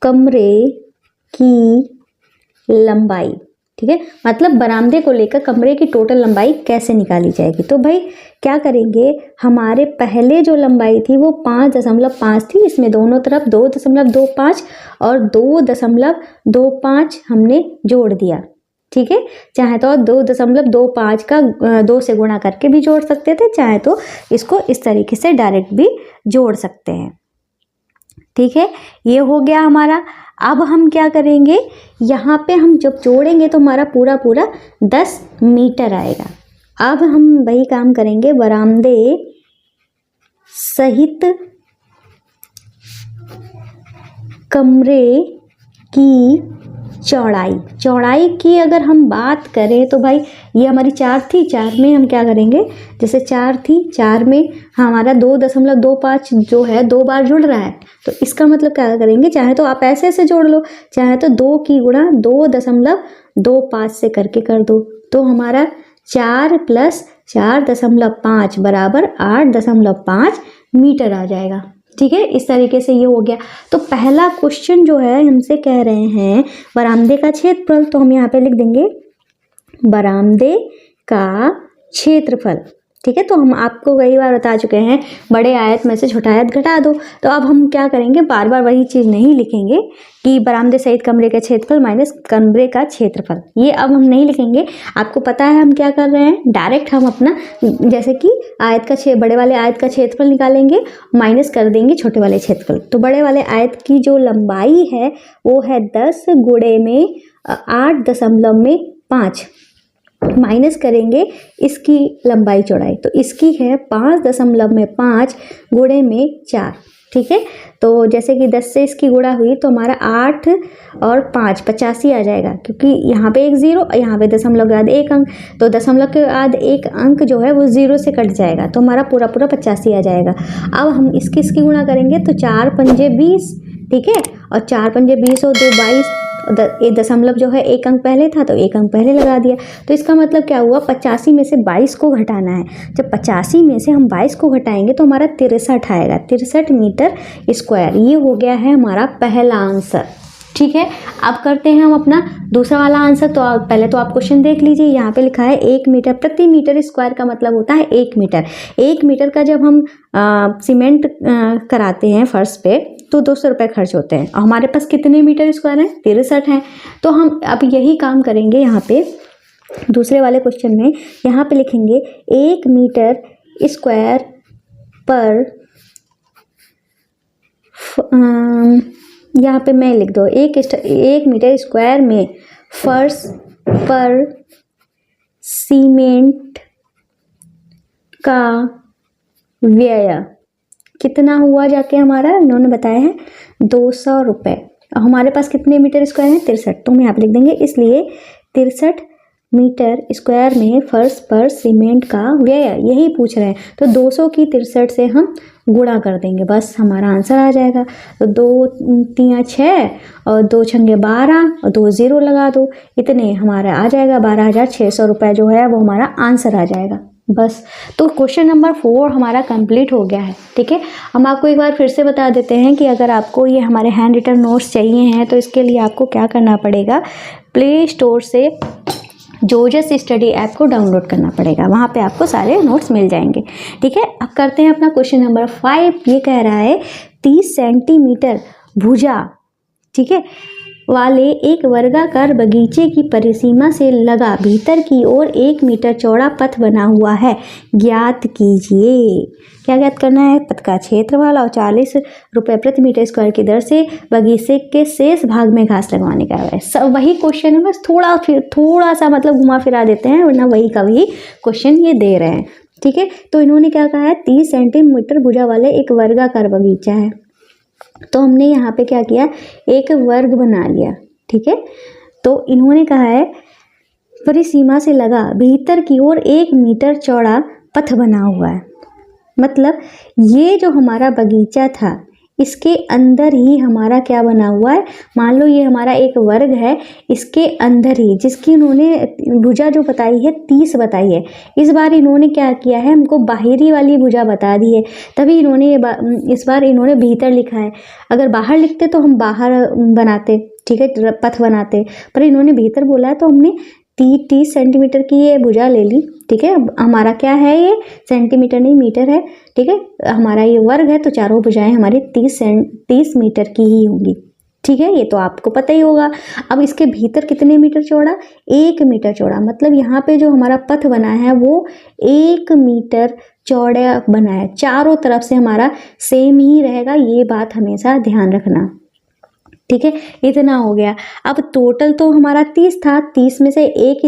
कमरे की लंबाई। ठीक है, मतलब बरामदे को लेकर कमरे की टोटल लंबाई कैसे निकाली जाएगी। तो भाई क्या करेंगे, हमारे पहले जो लंबाई थी वो 5.5 थी, इसमें दोनों तरफ 2.25 और 2.25 हमने जोड़ दिया। ठीक है, चाहे तो 2.25 का 2 से गुणा करके भी जोड़ सकते थे, चाहे तो इसको इस तरीके से डायरेक्ट भी जोड़ सकते हैं। ठीक है, ये हो गया हमारा। अब हम क्या करेंगे, यहाँ पे हम जब जोड़ेंगे तो हमारा पूरा 10 मीटर आएगा। अब हम वही काम करेंगे, बरामदे सहित कमरे की चौड़ाई की अगर हम बात करें तो भाई ये हमारी 4 थी, 4 में हम क्या करेंगे, जैसे 4 थी, 4 में हमारा 2.25 जो है 2 बार जुड़ रहा है, तो इसका मतलब क्या करेंगे, चाहे तो आप ऐसे जोड़ लो, चाहे तो 2 की गुणा 2.25 से करके कर दो, तो हमारा 4 + 4.5 बराबर 8.5 मीटर आ जाएगा। ठीक है, इस तरीके से ये हो गया। तो पहला क्वेश्चन जो है हमसे कह रहे हैं बरामदे का क्षेत्रफल, तो हम यहाँ पे लिख देंगे बरामदे का क्षेत्रफल। ठीक है, तो हम आपको कई बार बता चुके हैं बड़े आयत में से छोटा आयत घटा दो, तो अब हम क्या करेंगे, बार बार वही चीज़ नहीं लिखेंगे कि बरामदे सहित कमरे का क्षेत्रफल माइनस कमरे का क्षेत्रफल, ये अब हम नहीं लिखेंगे। आपको पता है हम क्या कर रहे हैं, डायरेक्ट हम अपना जैसे कि आयत का बड़े वाले आयत का क्षेत्रफल निकालेंगे, माइनस कर देंगे छोटे वाले क्षेत्रफल। तो बड़े वाले आयत की जो लंबाई है वो है 10 गुणे में 8.5 माइनस करेंगे इसकी लंबाई चौड़ाई, तो इसकी है 5.5 गुणे में 4। ठीक है, तो जैसे कि 10 से इसकी गुणा हुई तो हमारा 8 और 5 85 आ जाएगा, क्योंकि यहाँ पे एक 0, यहाँ पे दशमलव के बाद एक अंक, तो दशमलव के बाद एक अंक जो है वो 0 से कट जाएगा, तो हमारा पूरा 85 आ जाएगा। अब हम इसकी गुणा करेंगे तो 4 पंजे 20। ठीक है, और 4 पंजे 20 और 2 22, ये दशमलव जो है एक अंक पहले था तो एक अंक पहले लगा दिया, तो इसका मतलब क्या हुआ, 85 में से 22 को घटाना है। जब 85 में से हम 22 को घटाएंगे तो हमारा 63 आएगा, 63 मीटर स्क्वायर। ये हो गया है हमारा पहला आंसर। ठीक है, अब करते हैं हम अपना दूसरा वाला आंसर। तो पहले तो आप क्वेश्चन देख लीजिए, यहाँ पे लिखा है 1 मीटर प्रति मीटर स्क्वायर का मतलब होता है 1 मीटर। 1 मीटर का जब हम सीमेंट कराते हैं फर्श पे तो 200 रुपये खर्च होते हैं, और हमारे पास कितने मीटर स्क्वायर हैं, 63 हैं। तो हम अब यही काम करेंगे यहाँ पे दूसरे वाले क्वेश्चन में, यहाँ पे लिखेंगे 1 मीटर स्क्वायर पर यहाँ पे मैं लिख दो 1 मीटर स्क्वायर में फर्श पर सीमेंट का व्यय कितना हुआ जाके हमारा, इन्होंने बताया है 200 रुपये। हमारे पास कितने मीटर स्क्वायर हैं, 63, तो हम यहाँ पे लिख देंगे, इसलिए 63 मीटर स्क्वायर में फर्श पर सीमेंट का व्यय, यही पूछ रहे हैं, तो 200 की 63 से हम गुणा कर देंगे, बस हमारा आंसर आ जाएगा। तो 2 3 6 और 2 छंगे 12 और 2 0 लगा दो, इतने हमारा आ जाएगा 12,600 रुपये जो है वो हमारा आंसर आ जाएगा बस। तो क्वेश्चन नंबर 4 हमारा कंप्लीट हो गया है। ठीक है, हम आपको एक बार फिर से बता देते हैं कि अगर आपको ये हमारे हैंड रिटन नोट्स चाहिए हैं तो इसके लिए आपको क्या करना पड़ेगा, प्ले स्टोर से जोजस स्टडी ऐप को डाउनलोड करना पड़ेगा, वहाँ पे आपको सारे नोट्स मिल जाएंगे। ठीक है, अब करते हैं अपना क्वेश्चन नंबर 5। ये कह रहा है 30 सेंटीमीटर भुजा, ठीक है, वाले एक वर्गाकार बगीचे की परिसीमा से लगा भीतर की ओर 1 मीटर चौड़ा पथ बना हुआ है, ज्ञात कीजिए। क्या ज्ञात करना है, पथ का क्षेत्रफल और 40 रुपये प्रति मीटर स्क्वायर की दर से बगीचे के शेष भाग में घास लगवाने का है। सब वही क्वेश्चन है, बस थोड़ा सा मतलब घुमा फिरा देते हैं, वरना वही का वही क्वेश्चन ये दे रहे हैं। ठीक है, तो इन्होंने क्या कहा है, 30 सेंटीमीटर भुजा वाले एक वर्गाकार बगीचा है, तो हमने यहाँ पे क्या किया, एक वर्ग बना लिया। ठीक है, तो इन्होंने कहा है परिसीमा से लगा भीतर की ओर 1 मीटर चौड़ा पथ बना हुआ है। मतलब ये जो हमारा बगीचा था इसके अंदर ही हमारा क्या बना हुआ है, मान लो ये हमारा एक वर्ग है, इसके अंदर ही जिसकी इन्होंने भुजा जो बताई है 30 बताई है, इस बार इन्होंने क्या किया है, हमको बाहरी वाली भुजा बता दी है, तभी इन्होंने इस बार इन्होंने भीतर लिखा है। अगर बाहर लिखते तो हम बाहर बनाते, ठीक है, पथ बनाते, पर इन्होंने भीतर बोला है तो हमने 30 सेंटीमीटर की ये भुजा ले ली। ठीक है, हमारा क्या है, ये सेंटीमीटर नहीं मीटर है। ठीक है, हमारा ये वर्ग है तो चारों भुजाएं हमारी 30 मीटर की ही होंगी। ठीक है, ये तो आपको पता ही होगा। अब इसके भीतर कितने मीटर चौड़ा, 1 मीटर चौड़ा, मतलब यहाँ पे जो हमारा पथ बना है वो 1 मीटर चौड़ा बना है। चारों तरफ से हमारा सेम ही रहेगा, ये बात हमेशा ध्यान रखना। ठीक है, इतना हो गया। अब टोटल तो हमारा 30 था, 30 में से एक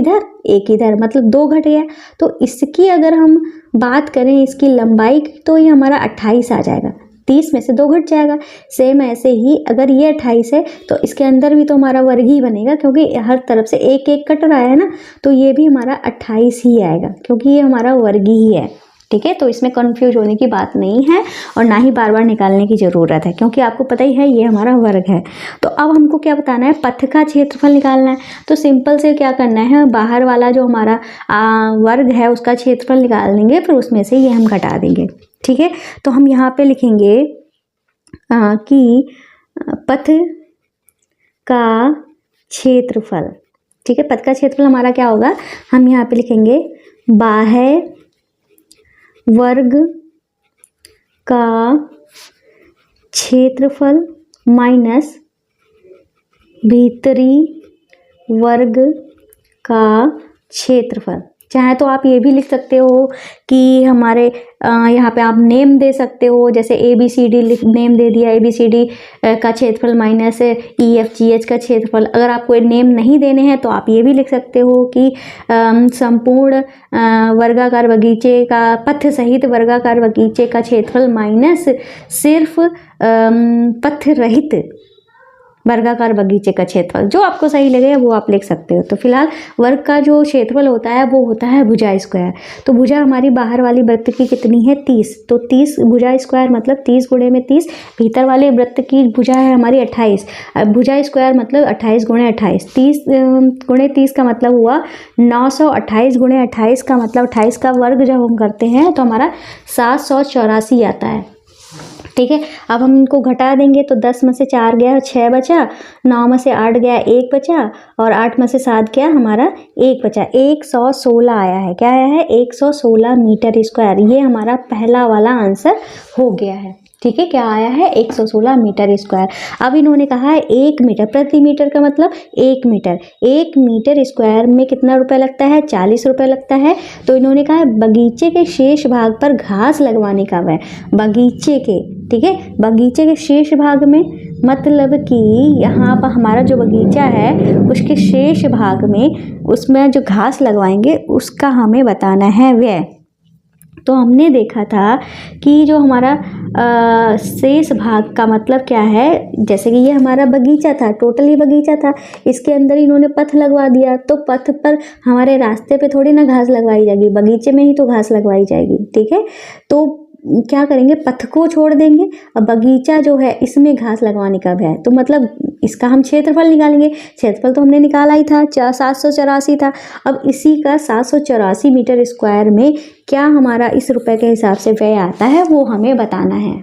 इधर मतलब 2 घट गया। तो इसकी अगर हम बात करें इसकी लंबाई की तो ये हमारा 28 आ जाएगा, 30 में से 2 घट जाएगा। सेम ऐसे ही अगर ये 28 है तो इसके अंदर भी तो हमारा वर्ग ही बनेगा, क्योंकि हर तरफ से एक एक कट रहा है ना, तो ये भी हमारा 28 ही आएगा, क्योंकि ये हमारा वर्ग ही है। ठीक है, तो इसमें कंफ्यूज होने की बात नहीं है और ना ही बार बार निकालने की ज़रूरत है, क्योंकि आपको पता ही है ये हमारा वर्ग है। तो अब हमको क्या बताना है, पथ का क्षेत्रफल निकालना है। तो सिंपल से क्या करना है, बाहर वाला जो हमारा वर्ग है उसका क्षेत्रफल निकाल देंगे, फिर उसमें से ये हम घटा देंगे। ठीक है, तो हम यहाँ पे लिखेंगे कि पथ का क्षेत्रफल। ठीक है, पथ का क्षेत्रफल हमारा क्या होगा, हम यहाँ पे लिखेंगे बाह्य वर्ग का क्षेत्रफल माइनस भीतरी वर्ग का क्षेत्रफल। चाहे तो आप ये भी लिख सकते हो कि हमारे यहाँ पे आप नेम दे सकते हो, जैसे ABCD नेम दे दिया, ABCD का क्षेत्रफल माइनस EFGH का क्षेत्रफल। अगर आपको नेम नहीं देने हैं तो आप ये भी लिख सकते हो कि संपूर्ण वर्गाकार बगीचे का, पथ सहित वर्गाकार बगीचे का क्षेत्रफल माइनस सिर्फ पथ रहित वर्गाकार बगीचे का क्षेत्रफल। जो आपको सही लगे वो आप लिख सकते हो। तो फिलहाल वर्ग का जो क्षेत्रफल होता है वो होता है भुजा स्क्वायर। तो भुजा हमारी बाहर वाली वृत्त की कितनी है, 30, तो 30 भुजा स्क्वायर मतलब 30 गुणे में 30, भीतर वाले वृत्त की भुजा है हमारी 28, भुजा स्क्वायर मतलब 28 गुणे 28, 30 गुणे 30 का मतलब हुआ 928 गुणे 28 का मतलब 28 का वर्ग जब हम करते हैं तो हमारा 784 आता है। ठीक है, अब हम इनको घटा देंगे तो 10 में से 4 गया 6 बचा, 9 में से 8 गया 1 बचा, और 8 में से 7 गया हमारा 1 बचा, 116 आया है। क्या आया है, 116 मीटर स्क्वायर। ये हमारा पहला वाला आंसर हो गया है। ठीक है, क्या आया है, 116 मीटर स्क्वायर। अब इन्होंने कहा है 1 मीटर, प्रति मीटर का मतलब 1 मीटर, 1 मीटर स्क्वायर में कितना रुपए लगता है, 40 रुपए लगता है। तो इन्होंने कहा है बगीचे के शेष भाग पर घास लगवाने का व्यय, बगीचे के, ठीक है, बगीचे के शेष भाग में मतलब कि यहाँ पर हमारा जो बगीचा है उसके शेष भाग में उसमें जो घास लगवाएंगे उसका हमें बताना है व्यय। तो हमने देखा था कि जो हमारा शेष भाग का मतलब क्या है, जैसे कि ये हमारा बगीचा था, टोटली बगीचा था, इसके अंदर इन्होंने पथ लगवा दिया, तो पथ पर हमारे रास्ते पे थोड़ी ना घास लगवाई जाएगी, बगीचे में ही तो घास लगवाई जाएगी। ठीक है, तो क्या करेंगे, पथ को छोड़ देंगे और बगीचा जो है इसमें घास लगवाने का है, तो मतलब इसका हम क्षेत्रफल निकालेंगे। क्षेत्रफल तो हमने निकाला ही था, 784 था। अब इसी का 784 मीटर स्क्वायर में क्या हमारा इस रुपए के हिसाब से व्यय आता है वो हमें बताना है।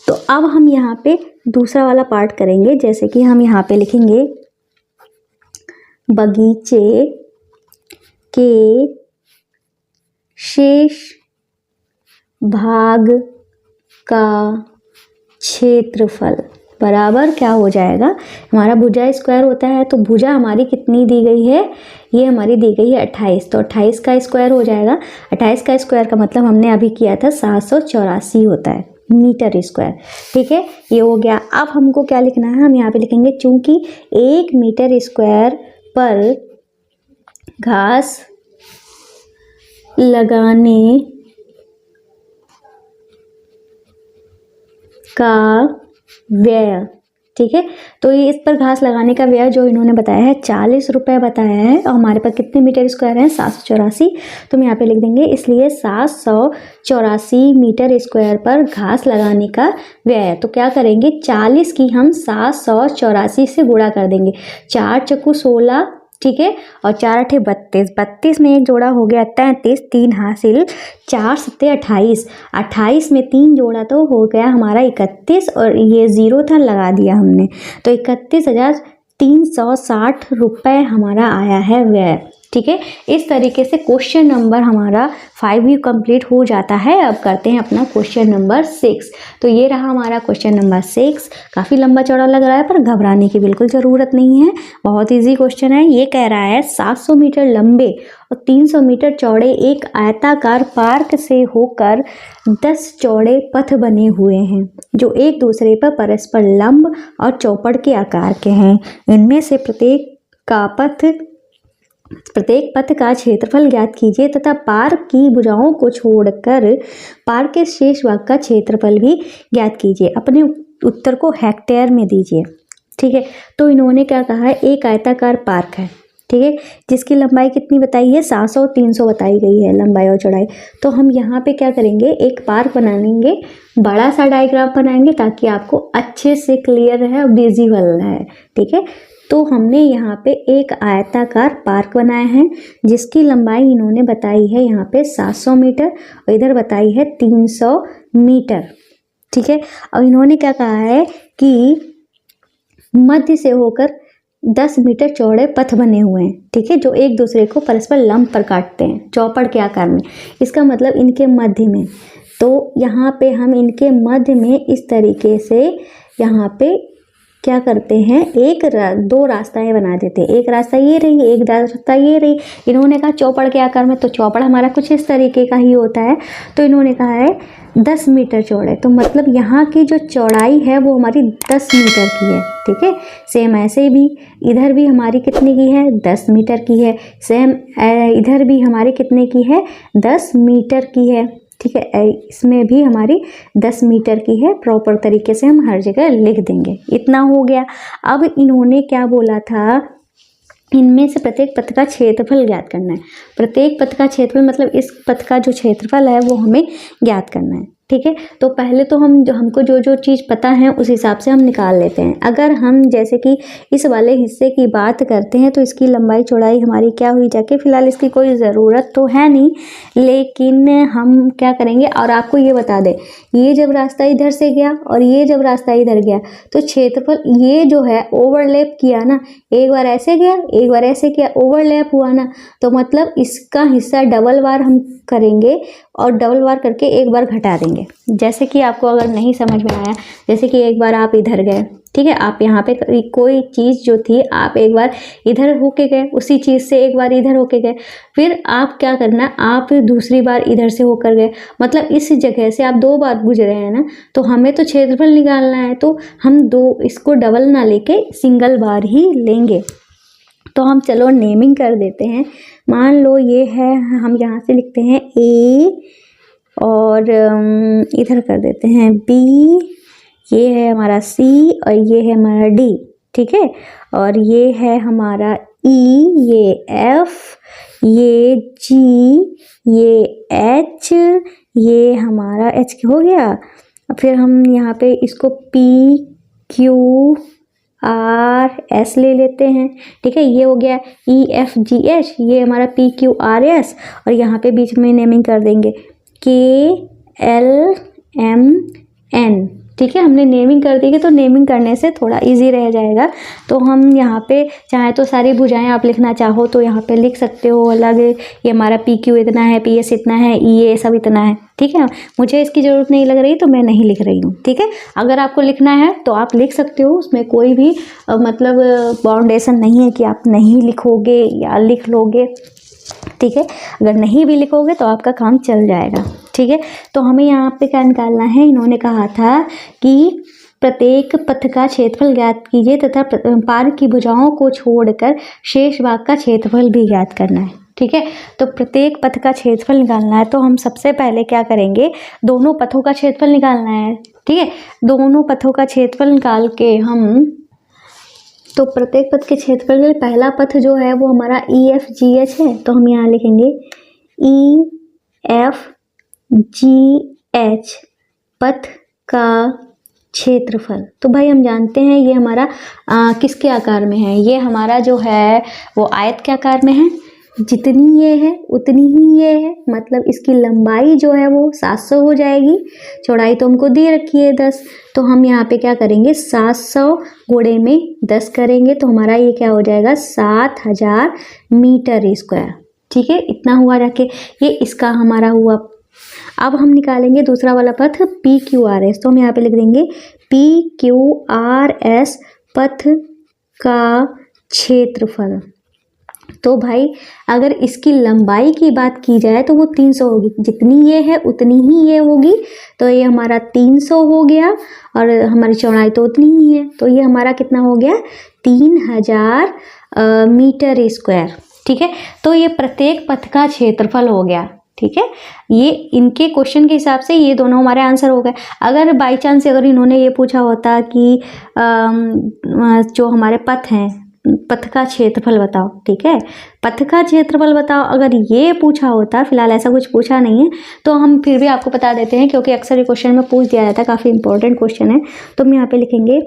तो अब हम यहाँ पे दूसरा वाला पार्ट करेंगे, जैसे कि हम यहाँ पे लिखेंगे बगीचे के शेष भाग का क्षेत्रफल बराबर क्या हो जाएगा, हमारा भुजा स्क्वायर होता है, तो भुजा हमारी कितनी दी गई है, ये हमारी दी गई है 28, तो 28 का स्क्वायर हो जाएगा। 28 का स्क्वायर का मतलब हमने अभी किया था 784 होता है मीटर स्क्वायर। ठीक है, ये हो गया। अब हमको क्या लिखना है, हम यहाँ पे लिखेंगे चूंकि 1 मीटर स्क्वायर पर घास लगाने का व्यय, ठीक है। तो ये इस पर घास लगाने का व्यय जो इन्होंने बताया है 40 रुपये बताया है, और हमारे पास कितने मीटर स्क्वायर हैं 784, तो हम यहाँ पे लिख देंगे, इसलिए 784 मीटर स्क्वायर पर घास लगाने का व्यय है। तो क्या करेंगे, 40 की हम 784 से गुणा कर देंगे, 4 चक्कू 16, ठीक है, और 4 8 32, 32 में एक जोड़ा हो गया 33, 3 हासिल, 4 7 28, 28 में 3 जोड़ा तो हो गया हमारा 31, और ये ज़ीरो था लगा दिया हमने, तो 31,360 रुपये हमारा आया है व्यय। ठीक है, इस तरीके से क्वेश्चन नंबर हमारा 5 भी कंप्लीट हो जाता है। अब करते हैं अपना क्वेश्चन नंबर 6। तो ये रहा हमारा क्वेश्चन नंबर 6। काफ़ी लंबा चौड़ा लग रहा है पर घबराने की बिल्कुल ज़रूरत नहीं है, बहुत इजी क्वेश्चन है। ये कह रहा है 700 मीटर लंबे और 300 मीटर चौड़े एक आयताकार पार्क से होकर 10 चौड़े पथ बने हुए हैं जो एक दूसरे पर परस्पर लंब और चौपड़ के आकार के हैं। इनमें से प्रत्येक पथ का क्षेत्रफल ज्ञात कीजिए तथा पार्क की भुजाओं को छोड़कर पार्क के शेष भाग का क्षेत्रफल भी ज्ञात कीजिए। अपने उत्तर को हेक्टेयर में दीजिए। ठीक है, तो इन्होंने क्या कहा है, एक आयताकार पार्क है, ठीक है, जिसकी लंबाई कितनी बताई है, 700 और 300 बताई गई है लंबाई और चौड़ाई। तो हम यहाँ पे क्या करेंगे, एक पार्क बनाएंगे, बड़ा सा डायग्राम बनाएंगे ताकि आपको अच्छे से क्लियर है, विजिबल है। ठीक है, तो हमने यहाँ पे एक आयताकार पार्क बनाया है जिसकी लंबाई इन्होंने बताई है यहाँ पे 700 मीटर और इधर बताई है 300 मीटर। ठीक है, और इन्होंने क्या कहा है कि मध्य से होकर 10 मीटर चौड़े पथ बने हुए हैं, ठीक है, जो एक दूसरे को परस्पर लंब पर काटते हैं चौपड़ के आकार में। इसका मतलब इनके मध्य में, तो यहाँ पे हम इनके मध्य में इस तरीके से यहाँ पे क्या करते हैं, दो रास्ताएं बना देते हैं। एक रास्ता ये रही, एक रास्ता ये रही। इन्होंने कहा चौपड़ के आकार में, तो चौपड़ हमारा कुछ इस तरीके का ही होता है। तो इन्होंने कहा है 10 मीटर चौड़े, तो मतलब यहाँ की जो चौड़ाई है वो हमारी 10 मीटर की है। ठीक है, सेम ऐसे भी इधर भी हमारी कितने की है, 10 मीटर की है। सेम इधर भी हमारी कितने की है, 10 मीटर की है। ठीक है, इसमें भी हमारी 10 मीटर की है। प्रॉपर तरीके से हम हर जगह लिख देंगे। इतना हो गया। अब इन्होंने क्या बोला था, इनमें से प्रत्येक पथ का क्षेत्रफल ज्ञात करना है। प्रत्येक पथ का क्षेत्रफल मतलब इस पथ का जो क्षेत्रफल है वो हमें ज्ञात करना है। ठीक है, तो पहले तो हमको जो चीज़ पता है उस हिसाब से हम निकाल लेते हैं। अगर हम जैसे कि इस वाले हिस्से की बात करते हैं तो इसकी लंबाई चौड़ाई हमारी क्या हुई जाके, फिलहाल इसकी कोई ज़रूरत तो है नहीं, लेकिन हम क्या करेंगे, और आपको ये बता दें, ये जब रास्ता इधर से गया और ये जब रास्ता इधर गया तो क्षेत्रफल ये जो है ओवरलैप किया ना, एक बार ऐसे गया एक बार ऐसे किया, ओवरलैप हुआ ना, तो मतलब इसका हिस्सा डबल बार हम करेंगे और डबल बार करके एक बार घटा देंगे। जैसे कि आपको अगर नहीं समझ में आया, जैसे कि एक बार आप इधर गए, ठीक है, आप यहाँ पे कोई चीज़ जो थी आप एक बार इधर होके गए, उसी चीज़ से एक बार इधर होके गए, फिर आप क्या करना, आप दूसरी बार इधर से होकर गए, मतलब इस जगह से आप 2 बार गुजरे हैं ना, तो हमें तो क्षेत्रफल निकालना है, तो हम इसको डबल ना लेके सिंगल बार ही लेंगे। तो हम चलो नेमिंग कर देते हैं। मान लो ये है, हम यहाँ से लिखते हैं ए और इधर कर देते हैं बी, ये है हमारा सी और ये है हमारा डी। ठीक है, और ये है हमारा ई, ये एफ, ये जी, ये एच, ये हमारा एच हो गया। फिर हम यहाँ पे इसको पी क्यू आर एस ले लेते हैं। ठीक है, ये हो गया ई एफ जी एच, ये हमारा पी क्यू आर एस, और यहाँ पे बीच में नेमिंग कर देंगे के एल एम एन। ठीक है, हमने नेमिंग कर दी है, तो नेमिंग करने से थोड़ा इजी रह जाएगा। तो हम यहाँ पे चाहे तो सारी भुजाएं आप लिखना चाहो तो यहाँ पे लिख सकते हो अलग, ये हमारा पी क्यू इतना है, पी एस इतना है, ई ए सब इतना है। ठीक है, मुझे इसकी ज़रूरत नहीं लग रही तो मैं नहीं लिख रही हूँ। ठीक है, अगर आपको लिखना है तो आप लिख सकते हो, उसमें कोई भी मतलब बाउंडेशन नहीं है कि आप नहीं लिखोगे या लिख लोगे। ठीक है, अगर नहीं भी लिखोगे तो आपका काम चल जाएगा। ठीक है, तो हमें यहाँ पे क्या निकालना है, इन्होंने कहा था कि प्रत्येक पथ का क्षेत्रफल ज्ञात कीजिए तथा पार्क की भुजाओं को छोड़कर शेष भाग का क्षेत्रफल भी ज्ञात करना है। ठीक है, तो प्रत्येक पथ का क्षेत्रफल निकालना है, तो हम सबसे पहले क्या करेंगे, दोनों पथों का क्षेत्रफल निकालना है। ठीक है। दोनों पथों का क्षेत्रफल निकाल के हम, तो प्रत्येक पथ के क्षेत्रफल के लिए पहला पथ जो है वो हमारा EFGH है, तो हम यहाँ लिखेंगे EFGH पथ का क्षेत्रफल। तो भाई हम जानते हैं ये हमारा किसके आकार में है, ये हमारा जो है वो आयत के आकार में है। जितनी ये है उतनी ही ये है, मतलब इसकी लंबाई जो है वो 700 हो जाएगी। चौड़ाई तो हमको दे रखी है 10, तो हम यहाँ पे क्या करेंगे 700 गुणे में 10 करेंगे, तो हमारा ये क्या हो जाएगा 7000 मीटर स्क्वायर। ठीक है, इतना हुआ जाके, ये इसका हमारा हुआ। अब हम निकालेंगे दूसरा वाला पथ PQRS, तो हम यहाँ पे लिख देंगे PQRS पथ का क्षेत्रफल। तो भाई अगर इसकी लंबाई की बात की जाए तो वो 300 होगी, जितनी ये है उतनी ही ये होगी, तो ये हमारा 300 हो गया, और हमारी चौड़ाई तो उतनी ही है, तो ये हमारा कितना हो गया 3000 मीटर स्क्वायर। ठीक है, तो ये प्रत्येक पथ का क्षेत्रफल हो गया। ठीक है, ये इनके क्वेश्चन के हिसाब से ये दोनों हमारे आंसर हो गए। अगर बाई चांस अगर इन्होंने ये पूछा होता कि जो हमारे पथ हैं, पथ का क्षेत्रफल बताओ, ठीक है, पथ का क्षेत्रफल बताओ, अगर ये पूछा होता, फिलहाल ऐसा कुछ पूछा नहीं है, तो हम फिर भी आपको बता देते हैं, क्योंकि अक्सर ये क्वेश्चन में पूछ दिया जाता है, काफ़ी इंपॉर्टेंट क्वेश्चन है। तो हम यहाँ पे लिखेंगे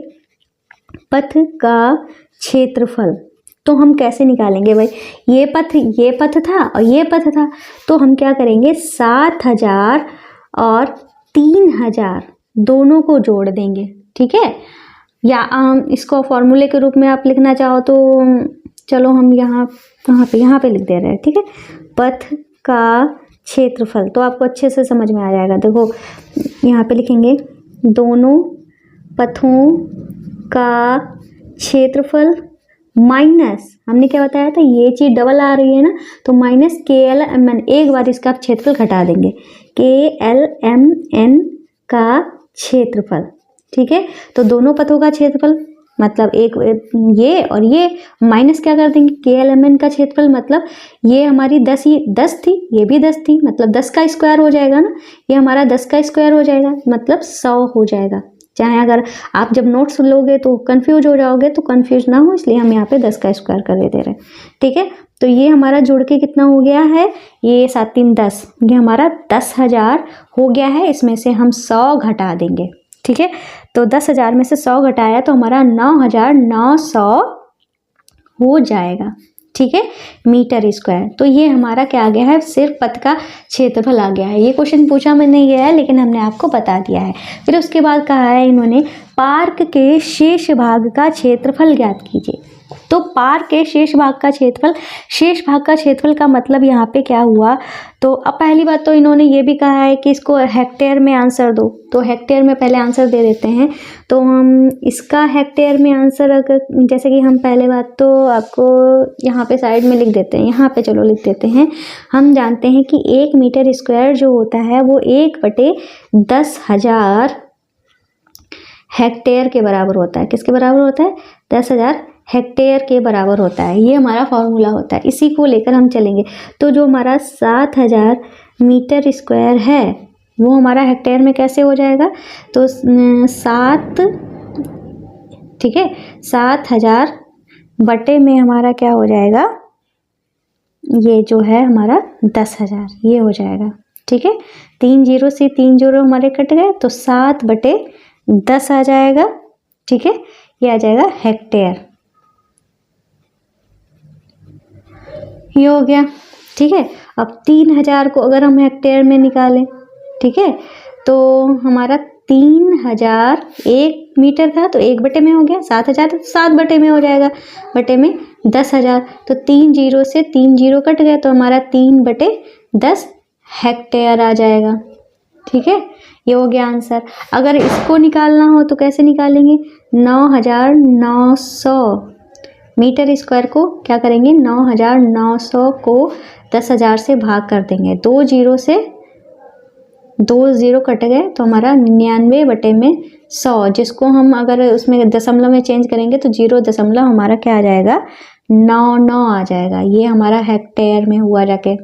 पथ का क्षेत्रफल। तो हम कैसे निकालेंगे भाई, ये पथ था और ये पथ था, तो हम क्या करेंगे 7000 और 3000 दोनों को जोड़ देंगे। ठीक है, या इसको फॉर्मूले के रूप में आप लिखना चाहो तो चलो हम यहाँ पे लिख दे रहे हैं। ठीक है, पथ का क्षेत्रफल, तो आपको अच्छे से समझ में आ जाएगा। देखो यहाँ पे लिखेंगे दोनों पथों का क्षेत्रफल माइनस, हमने क्या बताया था, ये चीज़ डबल आ रही है ना, तो माइनस KLMN, एक बार इसका क्षेत्रफल घटा देंगे, KLMN का क्षेत्रफल। ठीक है, तो दोनों पथों का क्षेत्रफल मतलब एक ये और ये माइनस क्या कर देंगे KLMN का क्षेत्रफल, मतलब ये हमारी 10 थी, ये भी 10 थी, मतलब 10 का स्क्वायर हो जाएगा ना, ये हमारा 10 का स्क्वायर हो जाएगा, मतलब 100 हो जाएगा। चाहे अगर आप जब नोट्स लोगे तो कंफ्यूज हो जाओगे, तो कंफ्यूज ना हो इसलिए हम यहाँ पे 10 का स्क्वायर कर दे रहे हैं। ठीक है, तो ये हमारा जुड़ के कितना हो गया है, ये 7 3 10, ये हमारा 10,000 हो गया है। इसमें से हम 100 घटा देंगे। ठीक है, तो 10,000 में से 100 घटाया तो हमारा 9,900 हो जाएगा। ठीक है, मीटर स्क्वायर। तो ये हमारा क्या आ गया है, सिर्फ पथ का क्षेत्रफल आ गया है। ये क्वेश्चन पूछा में नहीं गया है, लेकिन हमने आपको बता दिया है। फिर उसके बाद कहा है इन्होंने पार्क के शेष भाग का क्षेत्रफल ज्ञात कीजिए। तो पार्क के शेष भाग का क्षेत्रफल, शेष भाग का क्षेत्रफल का मतलब यहाँ पे क्या हुआ, तो अब पहली बात तो इन्होंने ये भी कहा है कि इसको हेक्टेयर में आंसर दो, तो हेक्टेयर में पहले आंसर दे देते हैं। तो हम इसका हेक्टेयर में आंसर, अगर जैसे कि हम पहले बात तो आपको यहाँ पे साइड में लिख देते हैं, यहाँ पे चलो लिख देते हैं। हम जानते हैं कि 1 मीटर स्क्वायर जो होता है वो 1/10,000 हेक्टेयर के बराबर होता है। किसके बराबर होता है, 10,000 हेक्टेयर के बराबर होता है। ये हमारा फॉर्मूला होता है, इसी को लेकर हम चलेंगे। तो जो हमारा 7000 मीटर स्क्वायर है वो हमारा हेक्टेयर में कैसे हो जाएगा, तो 7, ठीक है, 7000 बटे में हमारा क्या हो जाएगा, ये जो है हमारा 10,000 ये हो जाएगा। ठीक है, 3 0 से 3 0 हमारे कट गए, तो 7/10 आ जाएगा। ठीक है, ये आ जाएगा हेक्टेयर, ये हो गया। ठीक है, अब 3000 को अगर हम हेक्टेयर में निकालें, ठीक है, तो हमारा 3000 1 मीटर था, तो 1 बटे में हो गया, 7000 तो 7 बटे में हो जाएगा, बटे में 10,000, तो 3 0 से 3 0 कट गए, तो हमारा 3/10 हेक्टेयर आ जाएगा। ठीक है, ये हो गया आंसर। अगर इसको निकालना हो तो कैसे निकालेंगे, 9,900 मीटर स्क्वायर को क्या करेंगे, 9,900 को 10,000 से भाग कर देंगे, 2 0 से 2 0 कट गए, तो हमारा 99 बटे में 100, जिसको हम अगर उसमें दशमलव में चेंज करेंगे तो 0 दशमलव हमारा क्या आ जाएगा, 99 आ जाएगा। ये हमारा हेक्टेयर में हुआ जाके।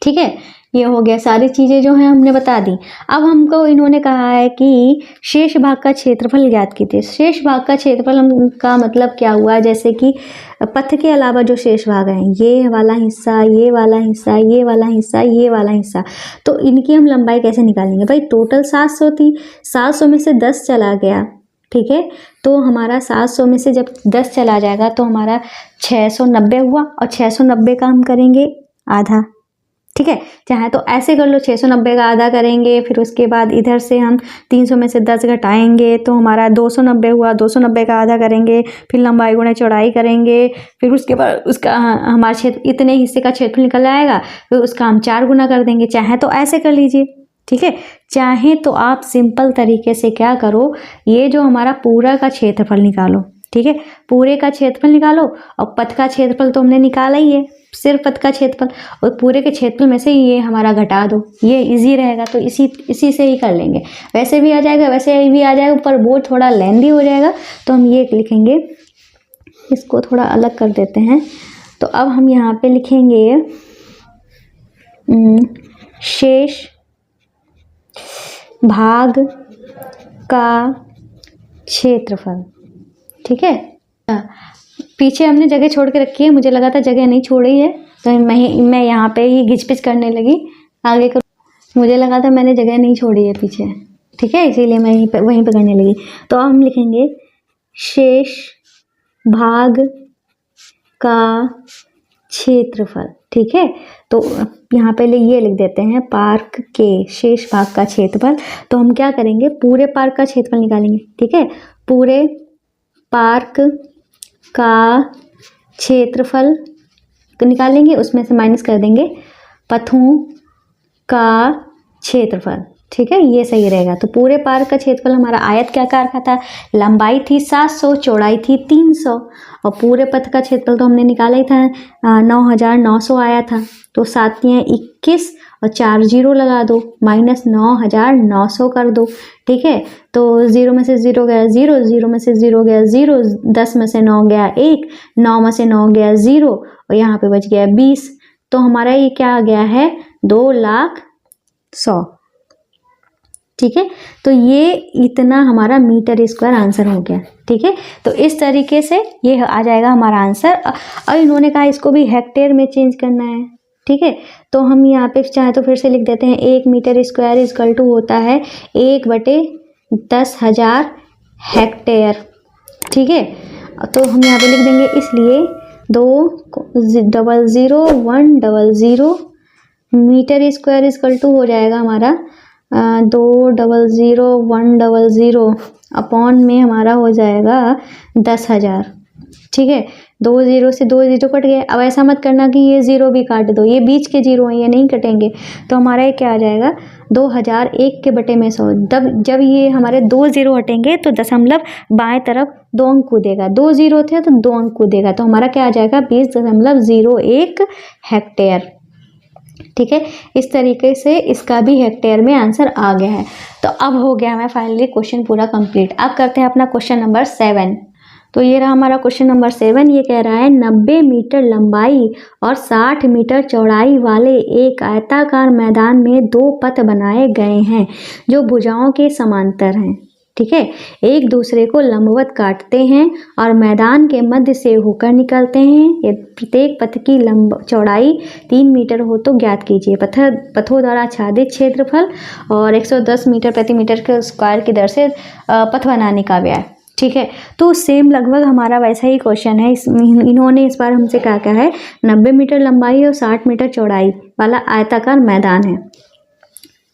ठीक है, ये हो गया, सारी चीज़ें जो हैं हमने बता दी। अब हमको इन्होंने कहा है कि शेष भाग का क्षेत्रफल ज्ञात कीजिए। शेष भाग का क्षेत्रफल हम का मतलब क्या हुआ, जैसे कि पथ के अलावा जो शेष भाग हैं, ये वाला हिस्सा, ये वाला हिस्सा, ये वाला हिस्सा, ये वाला हिस्सा, तो इनकी हम लंबाई कैसे निकालेंगे भाई। टोटल 700 थी, 700 में से 10 चला गया, ठीक है, तो हमारा 700 में से जब 10 चला जाएगा तो हमारा 690 हुआ, और 690 का हम करेंगे आधा, ठीक है, चाहे तो ऐसे कर लो, 690 का आधा करेंगे, फिर उसके बाद इधर से हम 300 में से 10 घटाएंगे तो हमारा 290 हुआ, 290 का आधा करेंगे, फिर लंबाई गुणे चौड़ाई करेंगे, फिर उसके बाद उसका हमारा क्षेत्र इतने हिस्से का क्षेत्रफल निकल आएगा, फिर उसका हम 4 गुना कर देंगे। चाहे तो ऐसे कर लीजिए, ठीक है, चाहे तो आप सिंपल तरीके से क्या करो, ये जो हमारा पूरा का क्षेत्रफल निकालो, ठीक है, पूरे का क्षेत्रफल निकालो, और पथ का क्षेत्रफल तो हमने निकाला ही है, सिर्फ पथ का क्षेत्रफल, और पूरे के क्षेत्रफल में से ये हमारा घटा दो, ये इजी रहेगा, तो इसी से ही कर लेंगे। वैसे भी आ जाएगा, वैसे भी आ जाएगा, पर वो थोड़ा लेंदी हो जाएगा, तो हम ये लिखेंगे, इसको थोड़ा अलग कर देते हैं। तो अब हम यहाँ पे लिखेंगे शेष भाग का क्षेत्रफल, ठीक है। पीछे हमने जगह छोड़ के रखी है, मुझे लगा था जगह नहीं छोड़ी है, तो मैं यहाँ पे ही घिचपिच करने लगी आगे कर, मुझे लगा था मैंने जगह नहीं छोड़ी है पीछे, ठीक है, इसीलिए मैं वहीं पे करने लगी। तो हम लिखेंगे शेष भाग का क्षेत्रफल, ठीक है, तो यहाँ पे ये लिख देते हैं पार्क के शेष भाग का क्षेत्रफल। तो हम क्या करेंगे, पूरे पार्क का क्षेत्रफल निकालेंगे, ठीक है, पूरे पार्क का क्षेत्रफल निकालेंगे, उसमें से माइनस कर देंगे पथों का क्षेत्रफल, ठीक है, ये सही रहेगा। तो पूरे पार्क का क्षेत्रफल हमारा आयत क्या आकार का था, लंबाई थी 700, चौड़ाई थी 300, और पूरे पथ का क्षेत्रफल तो हमने निकाला ही था, 9900 आया था। तो 7 × 21 और 4 0 लगा दो, माइनस 9900 कर दो, ठीक है। तो 0 में से 0 गया 0, 0 में से 0 गया 0, 10 में से 9 गया 1, 9 में से 9 गया 0, और यहाँ पे बच गया 20। तो हमारा ये क्या आ गया है, 2,00,100, ठीक है। तो ये इतना हमारा मीटर स्क्वायर आंसर हो गया, ठीक है। तो इस तरीके से ये आ जाएगा हमारा आंसर। और इन्होंने कहा इसको भी हेक्टेयर में चेंज करना है, ठीक है। तो हम यहाँ पे चाहे तो फिर से लिख देते हैं, 1 मीटर स्क्वायर इक्वल टू होता है 1/10,000 हेक्टेयर, ठीक है। तो हम यहाँ पे लिख देंगे, इसलिए 200,100 मीटर स्क्वायर इक्वल टू हो जाएगा हमारा 200,100 अपॉन में हमारा हो जाएगा 10,000, ठीक है। 2 0 से 2 0 कट गए। अब ऐसा मत करना कि ये 0 भी काट दो, ये बीच के 0 हैं, ये नहीं कटेंगे। तो हमारा ये क्या आ जाएगा, 2000 1 के बटे में 100। जब ये हमारे 2 0 हटेंगे तो दशमलव बाएं तरफ 2 अंक कूदेगा, 2 0 थे तो 2 अंक कूदेगा, तो हमारा क्या आ जाएगा 20.01 हेक्टेयर, ठीक है। इस तरीके से इसका भी हेक्टेयर में आंसर आ गया है। तो अब हो गया हमें फाइनली क्वेश्चन पूरा कंप्लीट। अब करते हैं अपना क्वेश्चन नंबर 7। तो ये रहा हमारा क्वेश्चन नंबर 7। ये कह रहा है 90 मीटर लंबाई और 60 मीटर चौड़ाई वाले एक आयताकार मैदान में 2 पथ बनाए गए हैं जो भुजाओं के समांतर हैं, ठीक है, एक दूसरे को लंबवत काटते हैं और मैदान के मध्य से होकर निकलते हैं। ये प्रत्येक पथ की चौड़ाई 3 मीटर हो तो ज्ञात कीजिए। पथों द्वारा आच्छादित क्षेत्रफल और 110 मीटर प्रति मीटर के स्क्वायर की दर से पथ बनाने का व्यय, ठीक है। तो सेम लगभग हमारा वैसा ही क्वेश्चन है। इन्होंने इस बार हमसे क्या कहा है, 90 मीटर लंबाई और 60 मीटर चौड़ाई वाला आयताकार मैदान है,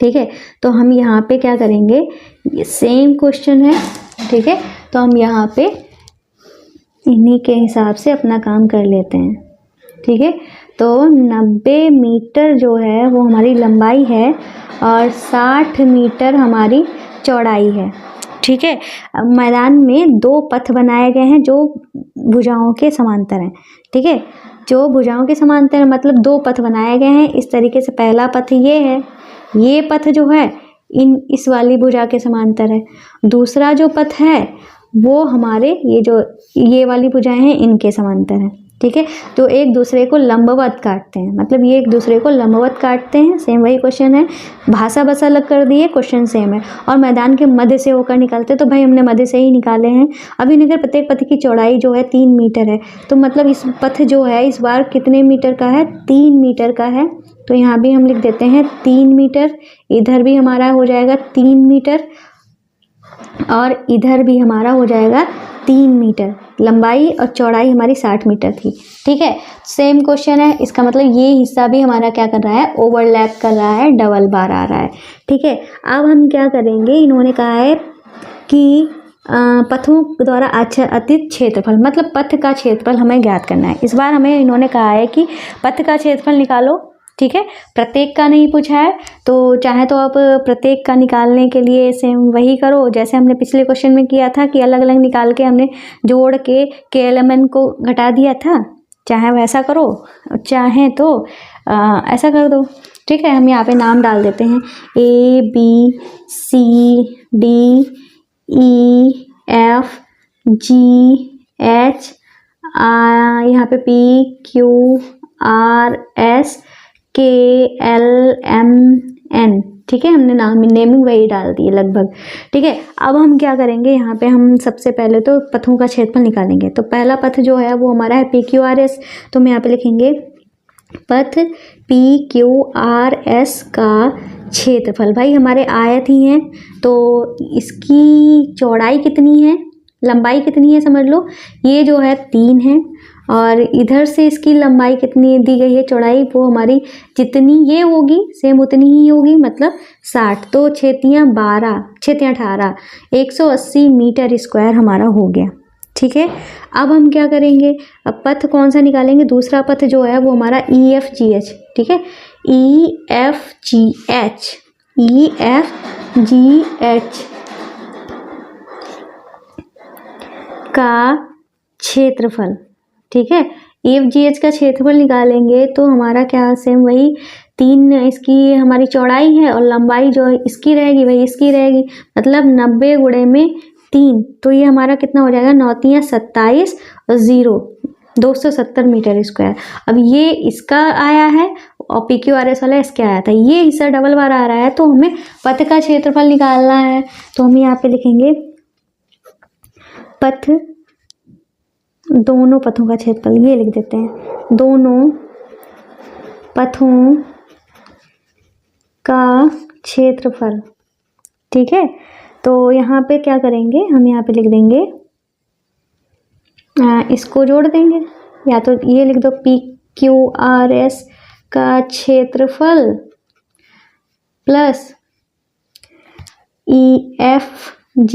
ठीक है। तो हम यहाँ पे क्या करेंगे, ये सेम क्वेश्चन है, ठीक है। तो हम यहाँ पे इन्हीं के हिसाब से अपना काम कर लेते हैं, ठीक है। तो 90 मीटर जो है वो हमारी लंबाई है और 60 मीटर हमारी चौड़ाई है, ठीक है। मैदान में 2 पथ बनाए गए हैं जो भुजाओं के समांतर हैं, ठीक है। जो भुजाओं के समांतर मतलब 2 पथ बनाए गए हैं इस तरीके से। पहला पथ ये है, ये पथ जो है इस वाली भुजा के समांतर है। दूसरा जो पथ है वो हमारे ये वाली भुजाएं हैं इनके समांतर है, ठीक है। तो एक दूसरे को लंबवत काटते हैं, मतलब ये एक दूसरे को लंबवत काटते हैं। सेम वही क्वेश्चन है, भाषा बस अलग कर दी है, क्वेश्चन सेम है। और मैदान के मध्य से होकर निकालते, तो भाई हमने मध्य से ही निकाले हैं। अभी अगर प्रत्येक पथ की चौड़ाई जो है 3 मीटर है, तो मतलब इस पथ जो है इस बार कितने मीटर का है, 3 मीटर का है। तो यहाँ भी हम लिख देते हैं 3 मीटर, इधर भी हमारा हो जाएगा 3 मीटर और इधर भी हमारा हो जाएगा 3 मीटर। लंबाई और चौड़ाई हमारी 60 मीटर थी, ठीक है। सेम क्वेश्चन है, इसका मतलब ये हिस्सा भी हमारा क्या कर रहा है, ओवरलैप कर रहा है, डबल बार आ रहा है, ठीक है। अब हम क्या करेंगे, इन्होंने कहा है कि पथों द्वारा आच्छादित क्षेत्रफल, मतलब पथ का क्षेत्रफल हमें ज्ञात करना है। इस बार हमें इन्होंने कहा है कि पथ का क्षेत्रफल निकालो, ठीक है। प्रत्येक का नहीं पूछा है, तो चाहे तो आप प्रत्येक का निकालने के लिए सेम वही करो जैसे हमने पिछले क्वेश्चन में किया था कि अलग अलग निकाल के हमने जोड़ के KLMN को घटा दिया था। चाहे वैसा करो, चाहे तो ऐसा कर दो, ठीक है। हम यहाँ पे नाम डाल देते हैं ABCD EF GH, यहाँ पे PQRS KLMN, ठीक है। हमने नेमिंग वही डाल दी है लगभग, ठीक है। अब हम क्या करेंगे, यहाँ पे हम सबसे पहले तो पथों का क्षेत्रफल निकालेंगे। तो पहला पथ जो है वो हमारा है PQRS, तो हम यहाँ पे लिखेंगे पथ PQRS का क्षेत्रफल। भाई हमारे आयत ही हैं, तो इसकी चौड़ाई कितनी है, लंबाई कितनी है समझ लो, ये जो है 3 है और इधर से इसकी लंबाई कितनी दी गई है, चौड़ाई, वो हमारी जितनी ये होगी सेम उतनी ही होगी, मतलब 60। तो 6 12 6 18 180 मीटर स्क्वायर हमारा हो गया, ठीक है। अब हम क्या करेंगे, अब पथ कौन सा निकालेंगे, दूसरा पथ जो है वो हमारा EFGH, ठीक है। EFGH का क्षेत्रफल, ठीक है। EFGH का क्षेत्रफल निकालेंगे तो हमारा क्या, सेम वही 3 इसकी हमारी चौड़ाई है और लंबाई जो है इसकी रहेगी, वही इसकी रहेगी, मतलब 90 गुणे में 3, तो ये हमारा कितना हो जाएगा, 9 3 27 और 0 270 मीटर स्क्वायर। अब ये इसका आया है और PQRS वाला इसके आया था, ये हिस्सा डबल बार आ रहा है, तो हमें पथ का क्षेत्रफल निकालना है। तो हम यहाँ पे लिखेंगे पथ, दोनों पथों का क्षेत्रफल, ये लिख देते हैं, दोनों पथों का क्षेत्रफल, ठीक है। तो यहाँ पे क्या करेंगे, हम यहाँ पे लिख देंगे, इसको जोड़ देंगे, या तो ये लिख दो PQRS का क्षेत्रफल प्लस EFGH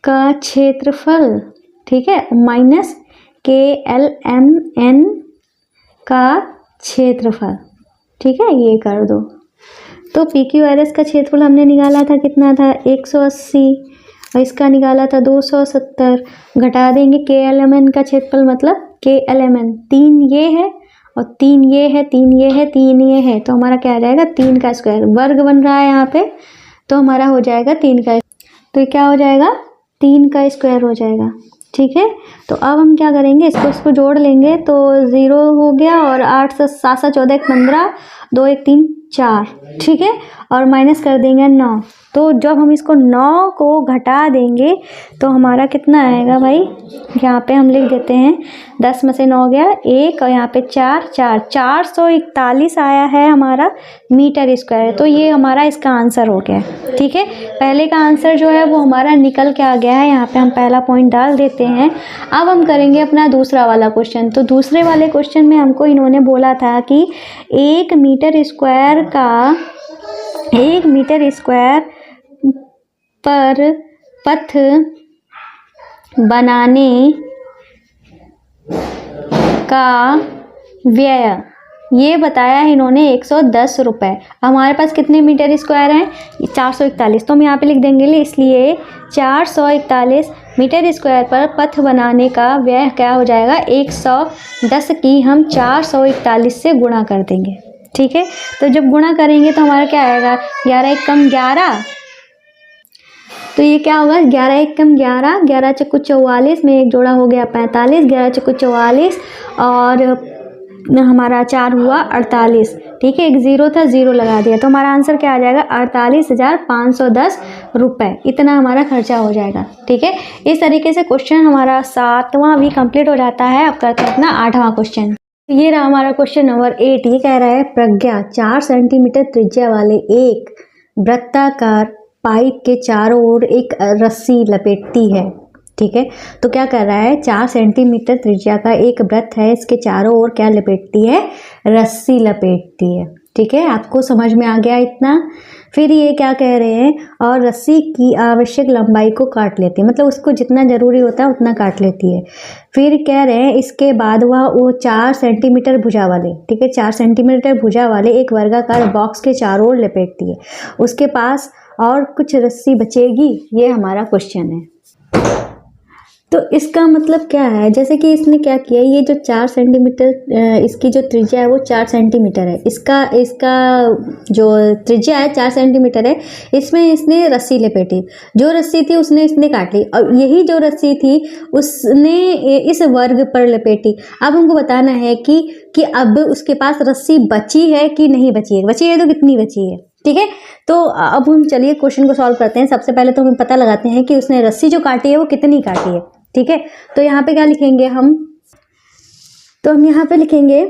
का क्षेत्रफल, ठीक है, माइनस KLMN का क्षेत्रफल, ठीक है, ये कर दो। तो PQRS का क्षेत्रफल हमने निकाला था, कितना था 180 और इसका निकाला था 270, घटा देंगे KLMN का क्षेत्रफल, मतलब KLMN 3 ये है और 3 ये है, 3 ये है, 3 ये है, तो हमारा क्या आ जाएगा, 3 का स्क्वायर, वर्ग बन रहा है यहाँ पे, तो हमारा हो जाएगा 3 का, तो ये क्या हो जाएगा, 3 का स्क्वायर हो जाएगा, ठीक है। तो अब हम क्या करेंगे, इसको जोड़ लेंगे, तो 0 हो गया और 8 से 7 से 14 1 15 2 1 3 4, ठीक है, और माइनस कर देंगे 9। तो जब हम इसको 9 को घटा देंगे तो हमारा कितना आएगा भाई, यहाँ पे हम लिख देते हैं 10 में से 9 गया 1 और यहाँ पे 4 441 आया है हमारा मीटर स्क्वायर। तो ये हमारा इसका आंसर हो गया, ठीक है। पहले का आंसर जो है वो हमारा निकल के आ गया है, यहाँ पे हम पहला पॉइंट डाल देते हैं। अब हम करेंगे अपना दूसरा वाला क्वेश्चन। तो दूसरे वाले क्वेश्चन में हमको इन्होंने बोला था कि 1 मीटर स्क्वायर पर पथ बनाने का व्यय, ये बताया है इन्होंने 110 रुपये। हमारे पास कितने मीटर स्क्वायर हैं, 441, तो हम यहाँ पे लिख देंगे, इसलिए 441 मीटर स्क्वायर पर पथ बनाने का व्यय क्या हो जाएगा, 110 की हम 441 से गुणा कर देंगे, ठीक है। तो जब गुणा करेंगे तो हमारा क्या आएगा, 11 1 कम 11 तो ये क्या होगा, 11 एक कम 11, 11 चक्कू 44 में एक जोड़ा हो गया 45, 11 चक्कू 44 और हमारा 4 हुआ 48। ठीक है, एक ज़ीरो था, ज़ीरो लगा दिया, तो हमारा आंसर क्या आ जाएगा, 48,510 रुपये। इतना हमारा खर्चा हो जाएगा। ठीक है, इस तरीके से क्वेश्चन हमारा 7वां भी कंप्लीट हो जाता है। अब करते हैं अपना 8वां क्वेश्चन। ये रहा हमारा क्वेश्चन नंबर 8। ये कह रहा है प्रज्ञा 4 सेंटीमीटर त्रिज्या वाले एक वृत्ताकार पाइप के चारों ओर एक रस्सी लपेटती है। ठीक है, तो क्या कर रहा है, 4 सेंटीमीटर त्रिज्या का एक वृत्त है, इसके चारों ओर क्या लपेटती है, रस्सी लपेटती है। ठीक है, आपको समझ में आ गया इतना। फिर ये क्या कह रहे हैं, और रस्सी की आवश्यक लंबाई को काट लेती है, मतलब उसको जितना ज़रूरी होता है उतना काट लेती है। फिर कह रहे हैं इसके बाद वो 4 सेंटीमीटर भुजा वाले, ठीक है, 4 सेंटीमीटर भुजा वाले एक वर्गाकार बॉक्स के चारों ओर लपेटती है, उसके पास और कुछ रस्सी बचेगी। ये हमारा क्वेश्चन है। तो इसका मतलब क्या है, जैसे कि इसने क्या किया, ये जो 4 सेंटीमीटर इसकी जो त्रिज्या है वो 4 सेंटीमीटर है, इसका जो त्रिज्या है 4 सेंटीमीटर है, इसमें इसने रस्सी लपेटी, जो रस्सी थी उसने इसने काट ली, और यही जो रस्सी थी उसने इस वर्ग पर लपेटी। अब हमको बताना है कि अब उसके पास रस्सी बची है कि नहीं बची है, बची है तो कितनी बची है। ठीक है, तो अब हम चलिए क्वेश्चन को सॉल्व करते हैं। सबसे पहले तो हम पता लगाते हैं कि उसने रस्सी जो काटी है वो कितनी काटी है। ठीक है, तो यहाँ पे क्या लिखेंगे हम, तो हम यहाँ पे लिखेंगे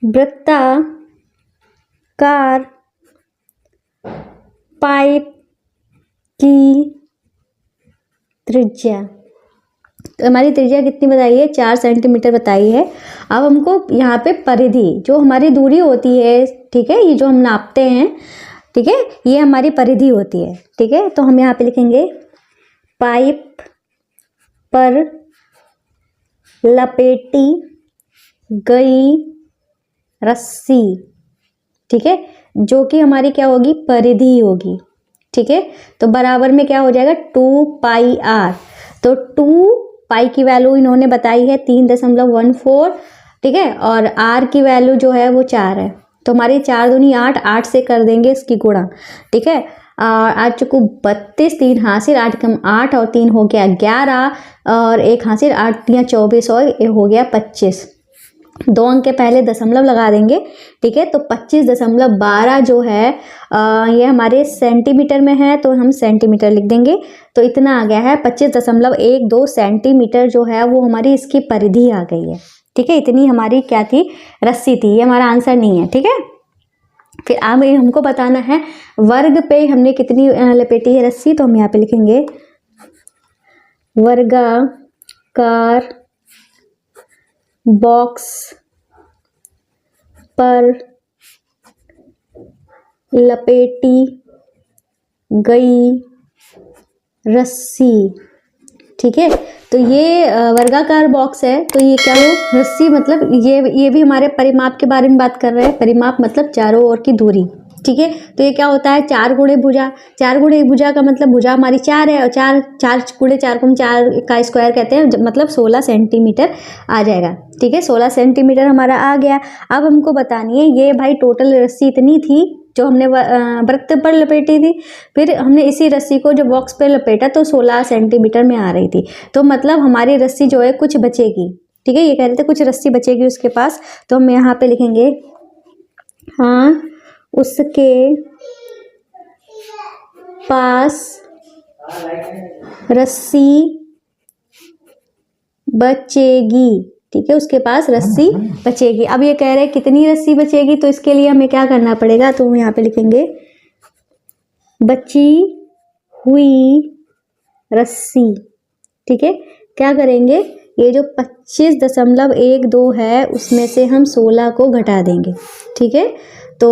वृत्ताकार पाइप की त्रिज्या, तो हमारी त्रिज्या कितनी बताई है, 4 सेंटीमीटर बताई है। अब हमको यहाँ पे परिधि, जो हमारी दूरी होती है, ठीक है, ये जो हम नापते हैं, ठीक है, ये हमारी परिधि होती है। ठीक है, तो हम यहाँ पे लिखेंगे पाइप पर लपेटी गई रस्सी, ठीक है, जो कि हमारी क्या होगी, परिधि होगी। ठीक है, तो बराबर में क्या हो जाएगा, 2 पाई आर। तो 2 पाई की वैल्यू इन्होंने बताई है 3.14, ठीक है, और आर की वैल्यू जो है वो 4 है। तो हमारी 4 दूनी 8, 8 से कर देंगे इसकी गुणा। ठीक है, 8 चुकू 32, 3 हासिल, 8 कम 8 और 3 हो गया 11 और 1 हासिल, 8 या 24 और ये हो गया 25। 2 अंक के पहले दशमलव लगा देंगे। ठीक है, तो 25.12 जो है ये हमारे सेंटीमीटर में है, तो हम सेंटीमीटर लिख देंगे। तो इतना आ गया है 25.12 सेंटीमीटर जो है वो हमारी इसकी परिधि आ गई है। ठीक है, इतनी हमारी क्या थी, रस्सी थी। ये हमारा आंसर नहीं है। ठीक है, फिर अब हमको बताना है वर्ग पे हमने कितनी लपेटी है रस्सी, तो हम यहाँ पे लिखेंगे वर्गाकार बॉक्स पर लपेटी गई रस्सी। ठीक है, तो ये वर्गाकार बॉक्स है, तो ये क्या हो, रस्सी, मतलब ये भी हमारे परिमाप के बारे में बात कर रहे हैं। परिमाप मतलब चारों ओर की दूरी। ठीक है, तो ये क्या होता है, 4 गुणे भुजा। 4 गुणे भुजा का मतलब भुजा हमारी 4 है, और 4 गुणे 4 को हम 4 का स्क्वायर कहते हैं, मतलब 16 सेंटीमीटर आ जाएगा। ठीक है, 16 सेंटीमीटर हमारा आ गया। अब हमको बतानी है, ये भाई टोटल रस्सी इतनी थी जो हमने वृत्त पर लपेटी थी, फिर हमने इसी रस्सी को जो बॉक्स पर लपेटा तो 16 सेंटीमीटर में आ रही थी, तो मतलब हमारी रस्सी जो है कुछ बचेगी। ठीक है, ये कह रहे थे कुछ रस्सी बचेगी उसके पास, तो हम यहाँ पे लिखेंगे हाँ उसके पास रस्सी बचेगी। ठीक है, उसके पास रस्सी बचेगी। अब ये कह रहे हैं कितनी रस्सी बचेगी, तो इसके लिए हमें क्या करना पड़ेगा, तो हम यहाँ पे लिखेंगे बची हुई रस्सी। ठीक है, क्या करेंगे, ये जो 25.12 है उसमें से हम 16 को घटा देंगे। ठीक है, तो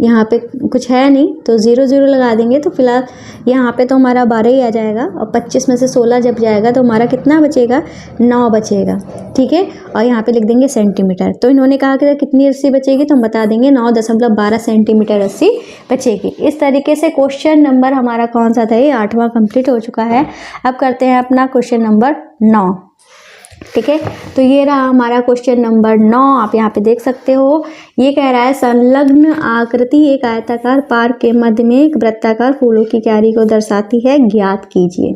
यहाँ पे कुछ है नहीं, तो 0 0 लगा देंगे, तो फिलहाल यहाँ पे तो हमारा 12 ही आ जाएगा, और 25 में से 16 जब जाएगा तो हमारा कितना बचेगा, 9 बचेगा। ठीक है, और यहाँ पे लिख देंगे सेंटीमीटर। तो इन्होंने कहा कि कितनी रस्सी बचेगी, तो हम बता देंगे 9.12 सेंटीमीटर रस्सी बचेगी। इस तरीके से क्वेश्चन नंबर हमारा कौन सा था, ये 8वां कंप्लीट हो चुका है। अब करते हैं अपना क्वेश्चन नंबर 9। ठीक है। तो ये रहा हमारा क्वेश्चन नंबर 9, आप यहाँ पे देख सकते हो। ये कह रहा है संलग्न आकृति एक आयताकार पार्क के मध्य में एक वृत्ताकार फूलों की क्यारी को दर्शाती है, ज्ञात कीजिए।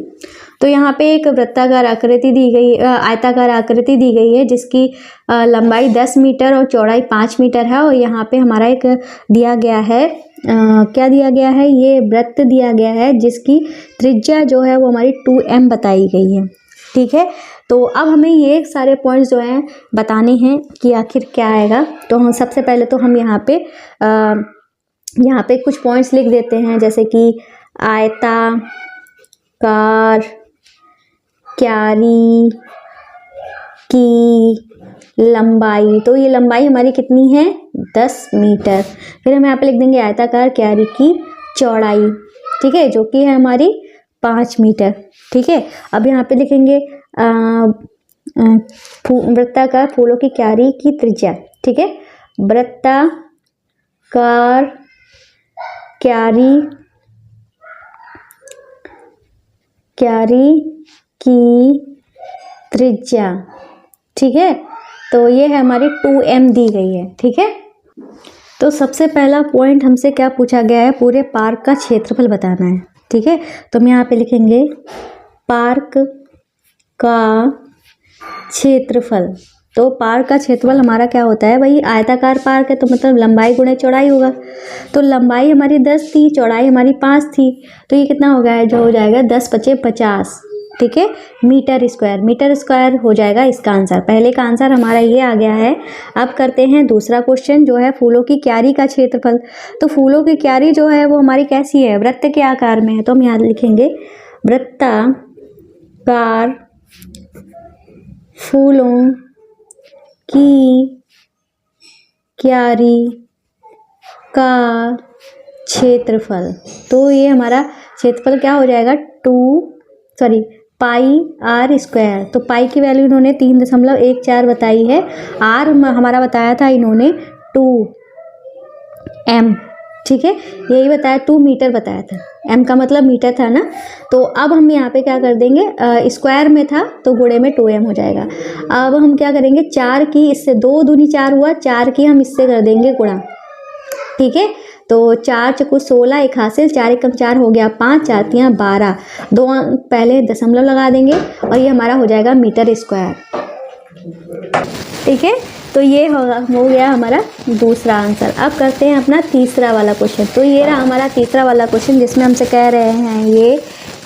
तो यहाँ पे एक वृत्ताकार आकृति दी गई, आयताकार आकृति दी गई है जिसकी लंबाई 10 मीटर और चौड़ाई 5 मीटर है। और यहाँ पे हमारा एक दिया गया है, क्या दिया गया है, ये वृत्त दिया गया है जिसकी त्रिज्या जो है वो हमारी 2m बताई गई है, ठीक है। तो अब हमें ये सारे पॉइंट्स जो हैं बताने हैं कि आखिर क्या आएगा। तो हम सबसे पहले तो हम यहाँ पे कुछ पॉइंट्स लिख देते हैं, जैसे कि आयताकार क्यारी की लंबाई, तो ये लंबाई हमारी कितनी है, 10 मीटर। फिर हम यहाँ पे लिख देंगे आयताकार क्यारी की चौड़ाई, ठीक है, जो कि है हमारी 5 मीटर, ठीक है। अब यहाँ पे लिखेंगे वृत्ताकार फूलों की क्यारी की त्रिज्या, ठीक है। वृत्ताकार क्यारी की त्रिज्या, ठीक है। तो ये है हमारी 2m दी गई है, ठीक है। तो सबसे पहला पॉइंट हमसे क्या पूछा गया है, पूरे पार्क का क्षेत्रफल बताना है, ठीक है। तो हम यहाँ पे लिखेंगे पार्क का क्षेत्रफल। तो पार्क का क्षेत्रफल हमारा क्या होता है भाई, आयताकार पार्क है तो मतलब लंबाई गुणे चौड़ाई होगा। तो लंबाई हमारी 10 थी, चौड़ाई हमारी 5 थी, तो ये कितना हो गया, जो हो जाएगा 10 × 50, ठीक है, मीटर स्क्वायर हो जाएगा इसका आंसर। पहले का आंसर हमारा ये आ गया है। अब करते हैं दूसरा क्वेश्चन, जो है फूलों की क्यारी का क्षेत्रफल। तो फूलों की क्यारी जो है वो हमारी कैसी है, वृत्त के आकार में है। तो हम यहाँ लिखेंगे वृत्ताकार फूलों की क्यारी का क्षेत्रफल। तो ये हमारा क्षेत्रफल क्या हो जाएगा, पाई r स्क्वायर। तो पाई की वैल्यू इन्होंने 3.14 बताई है, r हमारा बताया था इन्होंने 2m, ठीक है, यही बताया, 2 मीटर बताया था, m का मतलब मीटर था ना। तो अब हम यहाँ पे क्या कर देंगे, स्क्वायर में था तो गुणे में 2m हो जाएगा। अब हम क्या करेंगे, 4 की इससे 2 दूनी 4 हुआ, 4 की हम इससे कर देंगे गुणा, ठीक है। तो 4 × 16 एक हासिल, 4 × 4 हो गया 5, 4 × 12, 2 पहले दशमलव लगा देंगे और ये हमारा हो जाएगा मीटर स्क्वायर, ठीक है। तो ये हो गया हमारा दूसरा आंसर। अब करते हैं अपना तीसरा वाला क्वेश्चन। तो ये रहा हमारा तीसरा वाला क्वेश्चन, जिसमें हमसे कह रहे हैं ये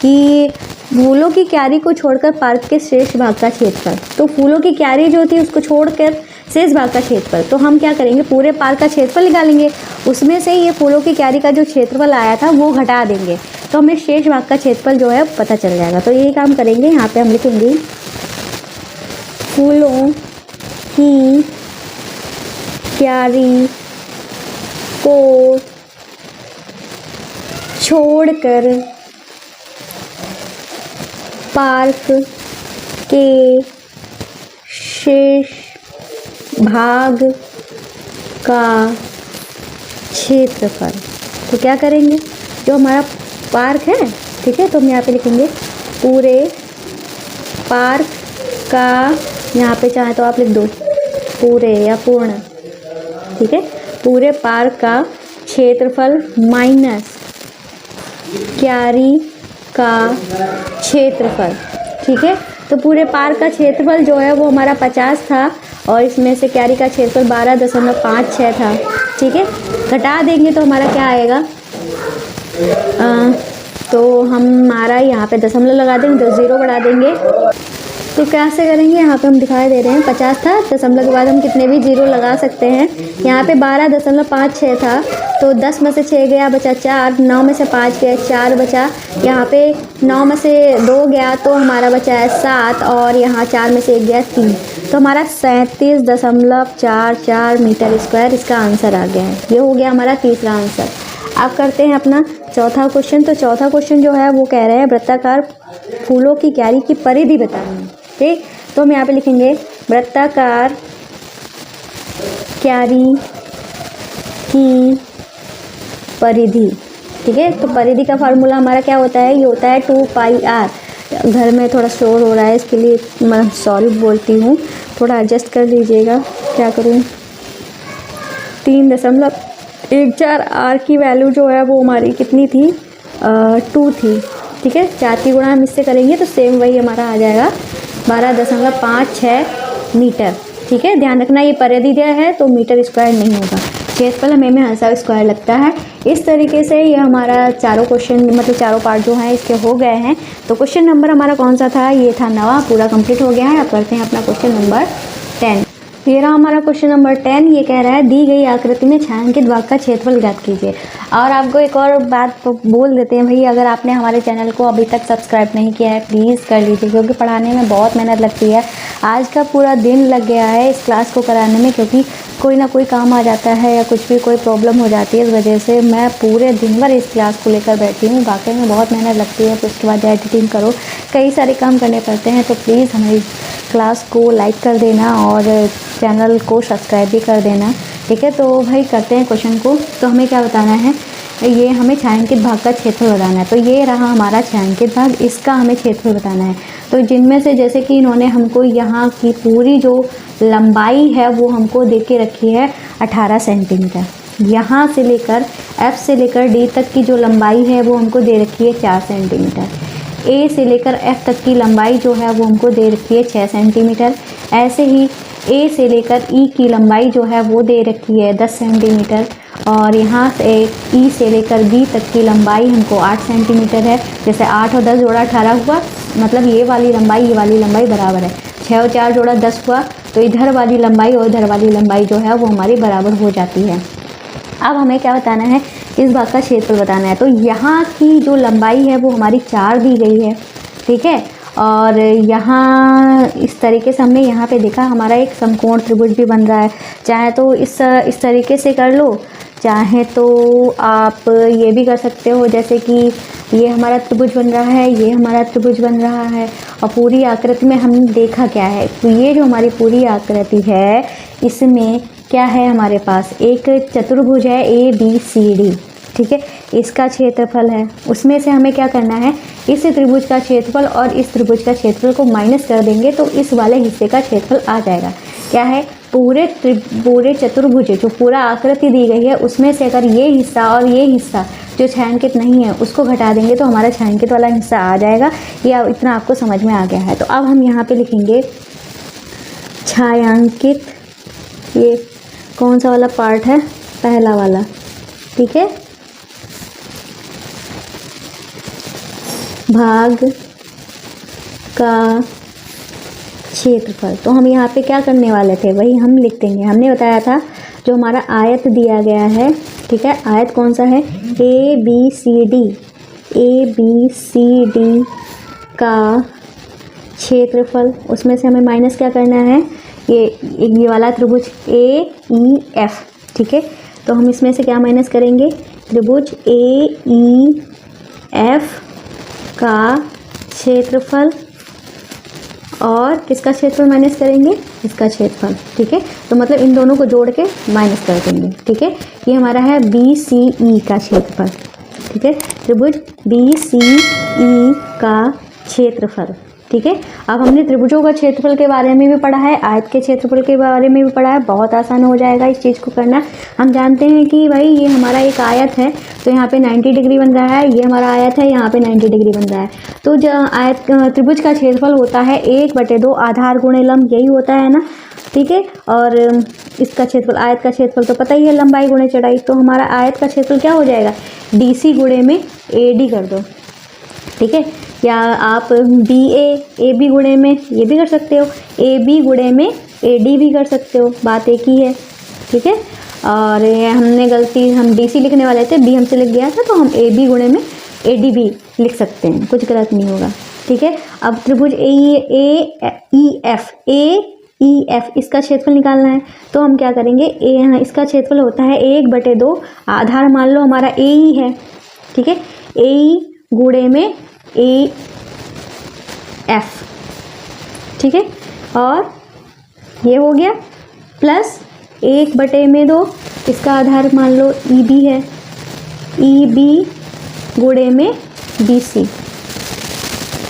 कि फूलों की क्यारी को छोड़कर पार्क के शेष भाग का क्षेत्रफल। तो फूलों की क्यारी जो थी उसको छोड़कर शेष भाग का क्षेत्रफल, तो हम क्या करेंगे, पूरे पार्क का क्षेत्रफल निकालेंगे, उसमें से ये फूलों की क्यारी का जो क्षेत्रफल आया था वो घटा देंगे, तो हमें शेष भाग का क्षेत्रफल जो है पता चल जाएगा। तो यही काम करेंगे, यहाँ पे हम लिखेंगे फूलों की क्यारी को छोड़कर पार्क के शेष भाग का क्षेत्रफल। तो क्या करेंगे, जो हमारा पार्क है, ठीक है, तो हम यहाँ पे लिखेंगे पूरे पार्क का, यहाँ पे चाहे तो आप लिख दो पूरे या पूर्ण, ठीक है, पूरे पार्क का क्षेत्रफल माइनस क्यारी का क्षेत्रफल, ठीक है। तो पूरे पार्क का क्षेत्रफल जो है वो हमारा 50 था और इसमें से क्यारी का क्षेत्रफल 12.56 था, ठीक है। घटा देंगे तो हमारा क्या आएगा, तो हमारा यहाँ पे दशमलव लगा देंगे तो 0 बढ़ा देंगे। तो कैसे करेंगे, यहाँ पे हम दिखाई दे रहे हैं 50 था, दशमलव के बाद हम कितने भी 0 लगा सकते हैं। यहाँ पे 12.56 था, तो 10 में से 6 गया बचा 4, 9 में से 5 गया 4 बचा, यहाँ पे 9 में से 2 गया तो हमारा बचा है 7 और यहाँ 4 में से 1 गया 3, तो हमारा 37.44 मीटर स्क्वायर इसका आंसर आ गया है। ये हो गया हमारा तीसरा आंसर। अब करते हैं अपना चौथा क्वेश्चन। तो चौथा क्वेश्चन जो है वो कह रहे हैं वृत्ताकार फूलों की क्यारी की परिधि बतानी है, ठीक। तो हम यहाँ पे लिखेंगे वृत्ताकार क्यारी की परिधि, ठीक है। तो परिधि का फार्मूला हमारा क्या होता है, ये होता है 2 पाई r, घर में थोड़ा शोर हो रहा है, इसके लिए मैं सॉरी बोलती हूँ, थोड़ा एडजस्ट कर लीजिएगा। क्या करूँ, 3.14 आर की वैल्यू जो है वो हमारी कितनी थी, 2 थी। ठीक है, 4 की गुणा हम इससे करेंगे तो सेम वही हमारा आ जाएगा 12.56 मीटर। ठीक है, ध्यान रखना ये परिधि है तो मीटर स्क्वायर नहीं होगा, क्षेत्रफल हमें हमेशा स्क्वायर लगता है। इस तरीके से ये हमारा चारों क्वेश्चन मतलब चारों पार्ट जो हैं इसके हो गए हैं। तो क्वेश्चन नंबर हमारा कौन सा था, ये था 9वां, पूरा कंप्लीट हो गया है। अब करते हैं अपना क्वेश्चन नंबर 10। ये रहा हमारा क्वेश्चन नंबर 10। ये कह रहा है दी गई आकृति में छायांकित भाग का क्षेत्रफल ज्ञात कीजिए। और आपको एक और बात बोल देते हैं भाई, अगर आपने हमारे चैनल को अभी तक सब्सक्राइब नहीं किया है प्लीज़ कर लीजिए, क्योंकि पढ़ाने में बहुत मेहनत लगती है। आज का पूरा दिन लग गया है इस क्लास को कराने में, क्योंकि कोई ना कोई काम आ जाता है या कुछ भी कोई प्रॉब्लम हो जाती है, इस वजह से मैं पूरे दिन भर इस क्लास को लेकर बैठी हूँ। वाकई में बहुत मेहनत लगती है, फिर उसके बाद एडिटिंग करो, कई सारे काम करने पड़ते हैं। तो प्लीज़ हमारी क्लास को लाइक कर देना और चैनल को सब्सक्राइब भी कर देना। ठीक है, तो भाई करते हैं क्वेश्चन को। तो हमें क्या बताना है, ये हमें छायांकित भाग का क्षेत्रफल बताना है। तो ये रहा हमारा छायांकित भाग, इसका हमें क्षेत्रफल बताना है। तो जिनमें से जैसे कि इन्होंने हमको यहाँ की पूरी जो लंबाई है वो हमको दे के रखी है 18 सेंटीमीटर। यहाँ से लेकर F से लेकर D तक की जो लंबाई है वो हमको दे रखी है 4 सेंटीमीटर। A से लेकर F तक की लंबाई जो है वो हमको दे रखी है 6 सेंटीमीटर। ऐसे ही A से लेकर E की लंबाई जो है वो दे रखी है 10 सेंटीमीटर। और यहाँ से E से लेकर B तक की लंबाई हमको 8 सेंटीमीटर है। जैसे 8 और 10 जोड़ा 18 हुआ, मतलब ये वाली लंबाई बराबर है। 6 और 4 जोड़ा 10 हुआ, तो इधर वाली लंबाई और इधर वाली लंबाई जो है वो हमारी बराबर हो जाती है। अब हमें क्या बताना है, इस भाग का क्षेत्रफल बताना है। तो यहाँ की जो लंबाई है वो हमारी 4 दी गई है। ठीक है, और यहाँ इस तरीके से हमने यहाँ पे देखा हमारा एक समकोण त्रिभुज भी बन रहा है। चाहे तो इस तरीके से कर लो, चाहे तो आप ये भी कर सकते हो, जैसे कि ये हमारा त्रिभुज बन रहा है, ये हमारा त्रिभुज बन रहा है। और पूरी आकृति में हमने देखा क्या है, तो ये जो हमारी पूरी आकृति है इसमें क्या है, हमारे पास एक चतुर्भुज है ABCD। ठीक है, इसका क्षेत्रफल है। उसमें से हमें क्या करना है, इस त्रिभुज का क्षेत्रफल और इस त्रिभुज का क्षेत्रफल को माइनस कर देंगे तो इस वाले हिस्से का क्षेत्रफल आ जाएगा। क्या है, पूरे चतुर्भुज जो पूरा आकृति दी गई है उसमें से अगर ये हिस्सा और ये हिस्सा जो छायांकित नहीं है उसको घटा देंगे तो हमारा छायांकित वाला हिस्सा आ जाएगा। ये इतना आपको समझ में आ गया है। तो अब हम यहाँ पे लिखेंगे छायांकित, ये कौन सा वाला पार्ट है, पहला वाला। ठीक है, भाग का क्षेत्रफल। तो हम यहाँ पे क्या करने वाले थे, वही हम लिख देंगे। हमने बताया था जो हमारा आयत दिया गया है, ठीक है, आयत कौन सा है, ABCD का क्षेत्रफल। उसमें से हमें माइनस क्या करना है, ये वाला त्रिभुज AEF। ठीक है, तो हम इसमें से क्या माइनस करेंगे, त्रिभुज AEF का क्षेत्रफल और किसका क्षेत्रफल माइनस करेंगे, इसका क्षेत्रफल। ठीक है, तो मतलब इन दोनों को जोड़ के माइनस कर देंगे। ठीक है, ये हमारा है BCE का क्षेत्रफल। ठीक है, त्रिभुज BCE का क्षेत्रफल। ठीक है, अब हमने त्रिभुजों का क्षेत्रफल के बारे में भी पढ़ा है, आयत के क्षेत्रफल के बारे में भी पढ़ा है। बहुत आसान हो जाएगा इस चीज़ को करना। हम जानते हैं कि भाई ये हमारा एक आयत है तो यहाँ पे 90 डिग्री बन रहा है, ये हमारा आयत है यहाँ पे 90 डिग्री बन रहा है। तो जो आयत त्रिभुज का क्षेत्रफल होता है 1/2 आधार गुणे लंब, यही होता है ना। ठीक है, और इसका क्षेत्रफल, आयत का क्षेत्रफल तो पता ही है, लंबाई गुणे चौड़ाई। तो हमारा आयत का क्षेत्रफल क्या हो जाएगा, DC गुणे में AD कर दो। ठीक है, या आप AB गुणे में ये भी कर सकते हो, AB गुणे में AD भी कर सकते हो, बात एक ही है। ठीक है, और हमने गलती, हम DC लिखने वाले थे, B हमसे लिख गया था, तो हम AB गुणे में AD भी लिख सकते हैं, कुछ गलत नहीं होगा। ठीक है, अब त्रिभुज AEF इसका क्षेत्रफल निकालना है। तो हम क्या करेंगे, इसका क्षेत्रफल होता है 1/2, आधार मान लो हमारा AE है। ठीक है, AE गुणे में AF। ठीक है, और ये हो गया प्लस 1/2, इसका आधार मान लो EB है, EB गुणे में BC।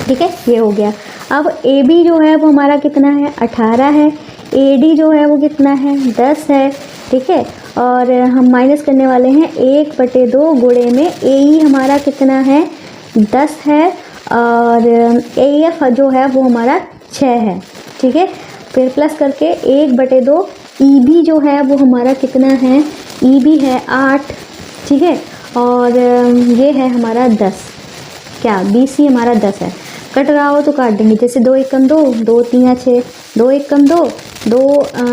ठीक है, ये हो गया। अब ए बी जो है वो हमारा कितना है, 18 है। ए डी जो है वो कितना है, 10 है। ठीक है, और हम माइनस करने वाले हैं 1/2 गुणे में ए ई हमारा कितना है, 10 है, और ए एफ जो है वो हमारा 6 है। ठीक है, फिर प्लस करके 1/2 ई बी जो है वो हमारा कितना है, ई बी है 8। ठीक है, और ये है हमारा 10, क्या बी सी हमारा 10 है। कट रहा हो तो काट देंगे, जैसे 2 1 2, 2 3 6, 2 1 2, 2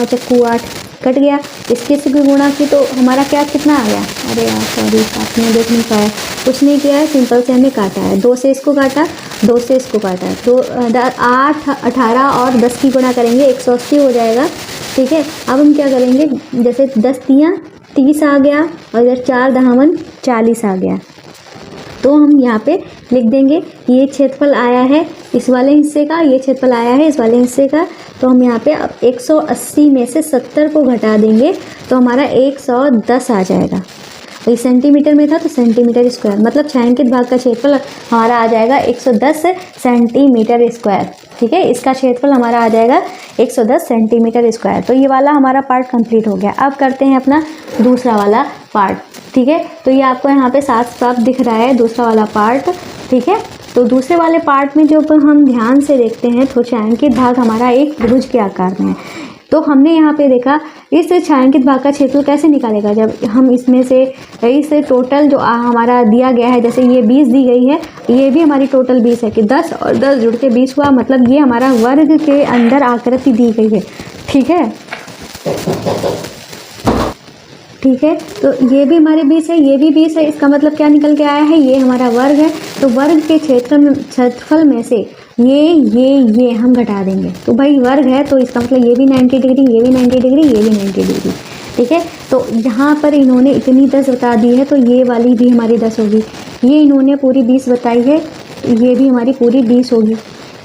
चक्कू 8, कट गया। इसके से भी गुणा की तो हमारा क्या कितना आ गया, अरे यार सॉरी आपने देख नहीं पाया, कुछ नहीं किया है, सिंपल से हमने काटा है। 2 से इसको काटा, 2 से इसको काटा है, तो 8 18 और 10 की गुणा करेंगे 180 हो जाएगा। ठीक है, अब हम क्या करेंगे, जैसे 10 तियाँ 30 आ गया, और इधर 4 दहावन 40 आ गया, तो हम यहाँ पे लिख देंगे ये क्षेत्रफल आया है इस वाले हिस्से का, ये क्षेत्रफल आया है इस वाले हिस्से का। तो हम यहाँ पे अब 180 में से 70 को घटा देंगे तो हमारा 110 आ जाएगा। वही सेंटीमीटर में था तो सेंटीमीटर स्क्वायर, मतलब छायांकित भाग का क्षेत्रफल हमारा आ जाएगा 110 सेंटीमीटर स्क्वायर। ठीक है, इसका क्षेत्रफल हमारा आ जाएगा 110 सेंटीमीटर स्क्वायर। तो ये वाला हमारा पार्ट कंप्लीट हो गया। अब करते हैं अपना दूसरा वाला पार्ट। ठीक है, तो ये आपको यहाँ पे साफ साफ दिख रहा है दूसरा वाला पार्ट। ठीक है, तो दूसरे वाले पार्ट में जो हम ध्यान से देखते हैं तो छायांकित भाग हमारा एक त्रिभुज के आकार में है। तो हमने यहाँ पे देखा इस छायांकित भाग का क्षेत्रफल कैसे निकालेगा, जब हम इसमें से इस टोटल जो हमारा दिया गया है, जैसे ये 20 दी गई है, ये भी हमारी टोटल 20 है कि 10 और 10 जुड़ के 20 हुआ, मतलब ये हमारा वर्ग के अंदर आकृति दी गई है। ठीक है, ठीक है, तो ये भी हमारे 20 है, ये भी 20 है, इसका मतलब क्या निकल के आया है, ये हमारा वर्ग है। तो वर्ग के क्षेत्रफल में से ये हम घटा देंगे, तो भाई वर्ग है तो इसका मतलब ये भी 90 डिग्री, ये भी 90 डिग्री, ये भी 90 डिग्री। ठीक है, तो यहाँ पर इन्होंने इतनी 10 बता दी है तो ये वाली भी हमारी 10 होगी। ये इन्होंने पूरी 20 बताई है, ये भी हमारी पूरी 20 होगी।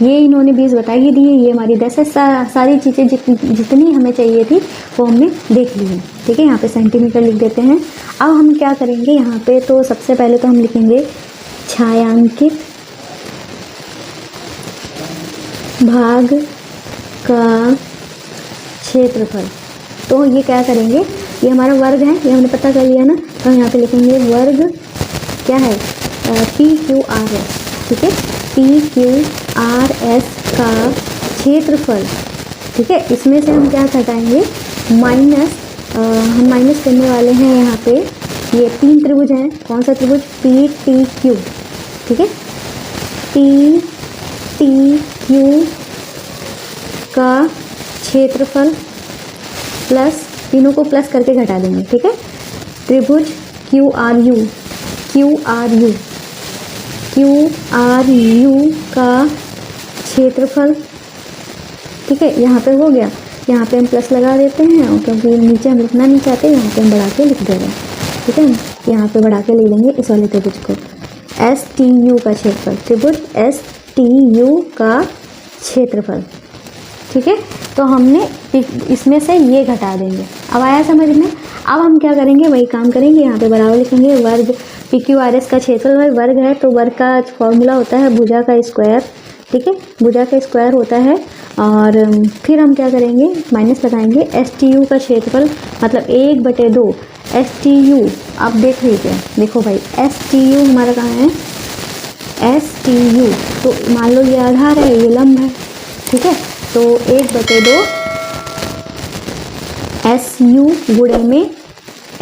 ये इन्होंने 20 बताई ही दी है, ये हमारी 10 है। सारी चीज़ें जितनी हमें चाहिए थी वो हमने देख ली है। ठीक है, यहाँ पे सेंटीमीटर लिख देते हैं। अब हम क्या करेंगे यहाँ पे, तो सबसे पहले तो हम लिखेंगे छायांकित भाग का क्षेत्रफल। तो ये क्या करेंगे, ये हमारा वर्ग है, ये हमने पता कर लिया ना, तो हम यहाँ पे लिखेंगे वर्ग क्या है, PQRS। ठीक है, PQRS का क्षेत्रफल। ठीक है, इसमें से हम क्या घटाएंगे, माइनस, हम माइनस करने वाले हैं यहाँ पे, ये 3 त्रिभुज हैं, कौन सा त्रिभुज, PTQ। ठीक है, PTQ का क्षेत्रफल प्लस, तीनों को प्लस करके घटा देंगे। ठीक है, त्रिभुज QRU का क्षेत्रफल। ठीक है, यहाँ पे हो गया, यहाँ पे हम प्लस लगा देते हैं क्योंकि नीचे हम लिखना नहीं चाहते, यहाँ पे हम बढ़ा के लिख दे रहे हैं। ठीक है, यहाँ पे बढ़ा के लिख लेंगे इस वाले त्रिभुज को, STU का क्षेत्रफल, त्रिभुज STU का क्षेत्रफल। ठीक है, तो हमने इसमें से ये घटा देंगे। अब आया समझ में। अब हम क्या करेंगे, वही काम करेंगे, यहाँ पे बराबर लिखेंगे वर्ग PQRS का क्षेत्रफल वर्ग है, तो वर्ग का फॉर्मूला होता है भुजा का स्क्वायर। ठीक है, भुजा का स्क्वायर होता है, और फिर हम क्या करेंगे, माइनस लगाएंगे STU का क्षेत्रफल, मतलब 1/2 STU। आप देख लीजिए, देखो भाई STU हमारा कहाँ है, STU, तो मान लो ये आधार है, ये लंब है। ठीक है, तो 1/2 SU गुणे में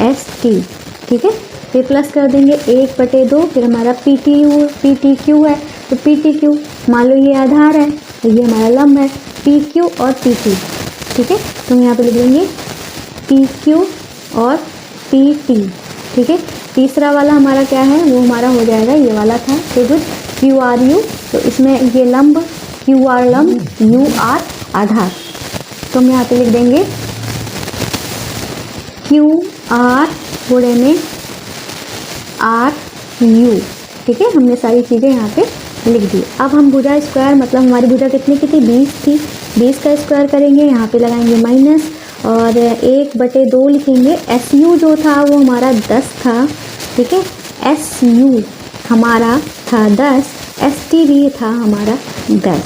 ST। ठीक है, फिर प्लस कर देंगे 1/2, फिर हमारा PTQ है, तो PTQ मान लो ये आधार है, तो ये हमारा लंब है, PQ और PT। ठीक है, तो हम यहाँ पे लिख देंगे PQ और PT। ठीक है, तीसरा वाला हमारा क्या है, वो हमारा हो जाएगा, ये वाला था त्रिभुज QRU, तो इसमें ये लंब QR लंब, UR आधार, तो हम यहाँ पे लिख देंगे QR गुणे में RU। ठीक है, हमने सारी चीज़ें यहाँ पे लिख दी। अब हम भुजा स्क्वायर, मतलब हमारी भुजा कितनी की थी, 20 थी, 20 का स्क्वायर करेंगे, यहाँ पे लगाएंगे माइनस और 1/2 लिखेंगे। SU जो था वो हमारा 10 था। ठीक है, SU हमारा था 10 STV था हमारा 10,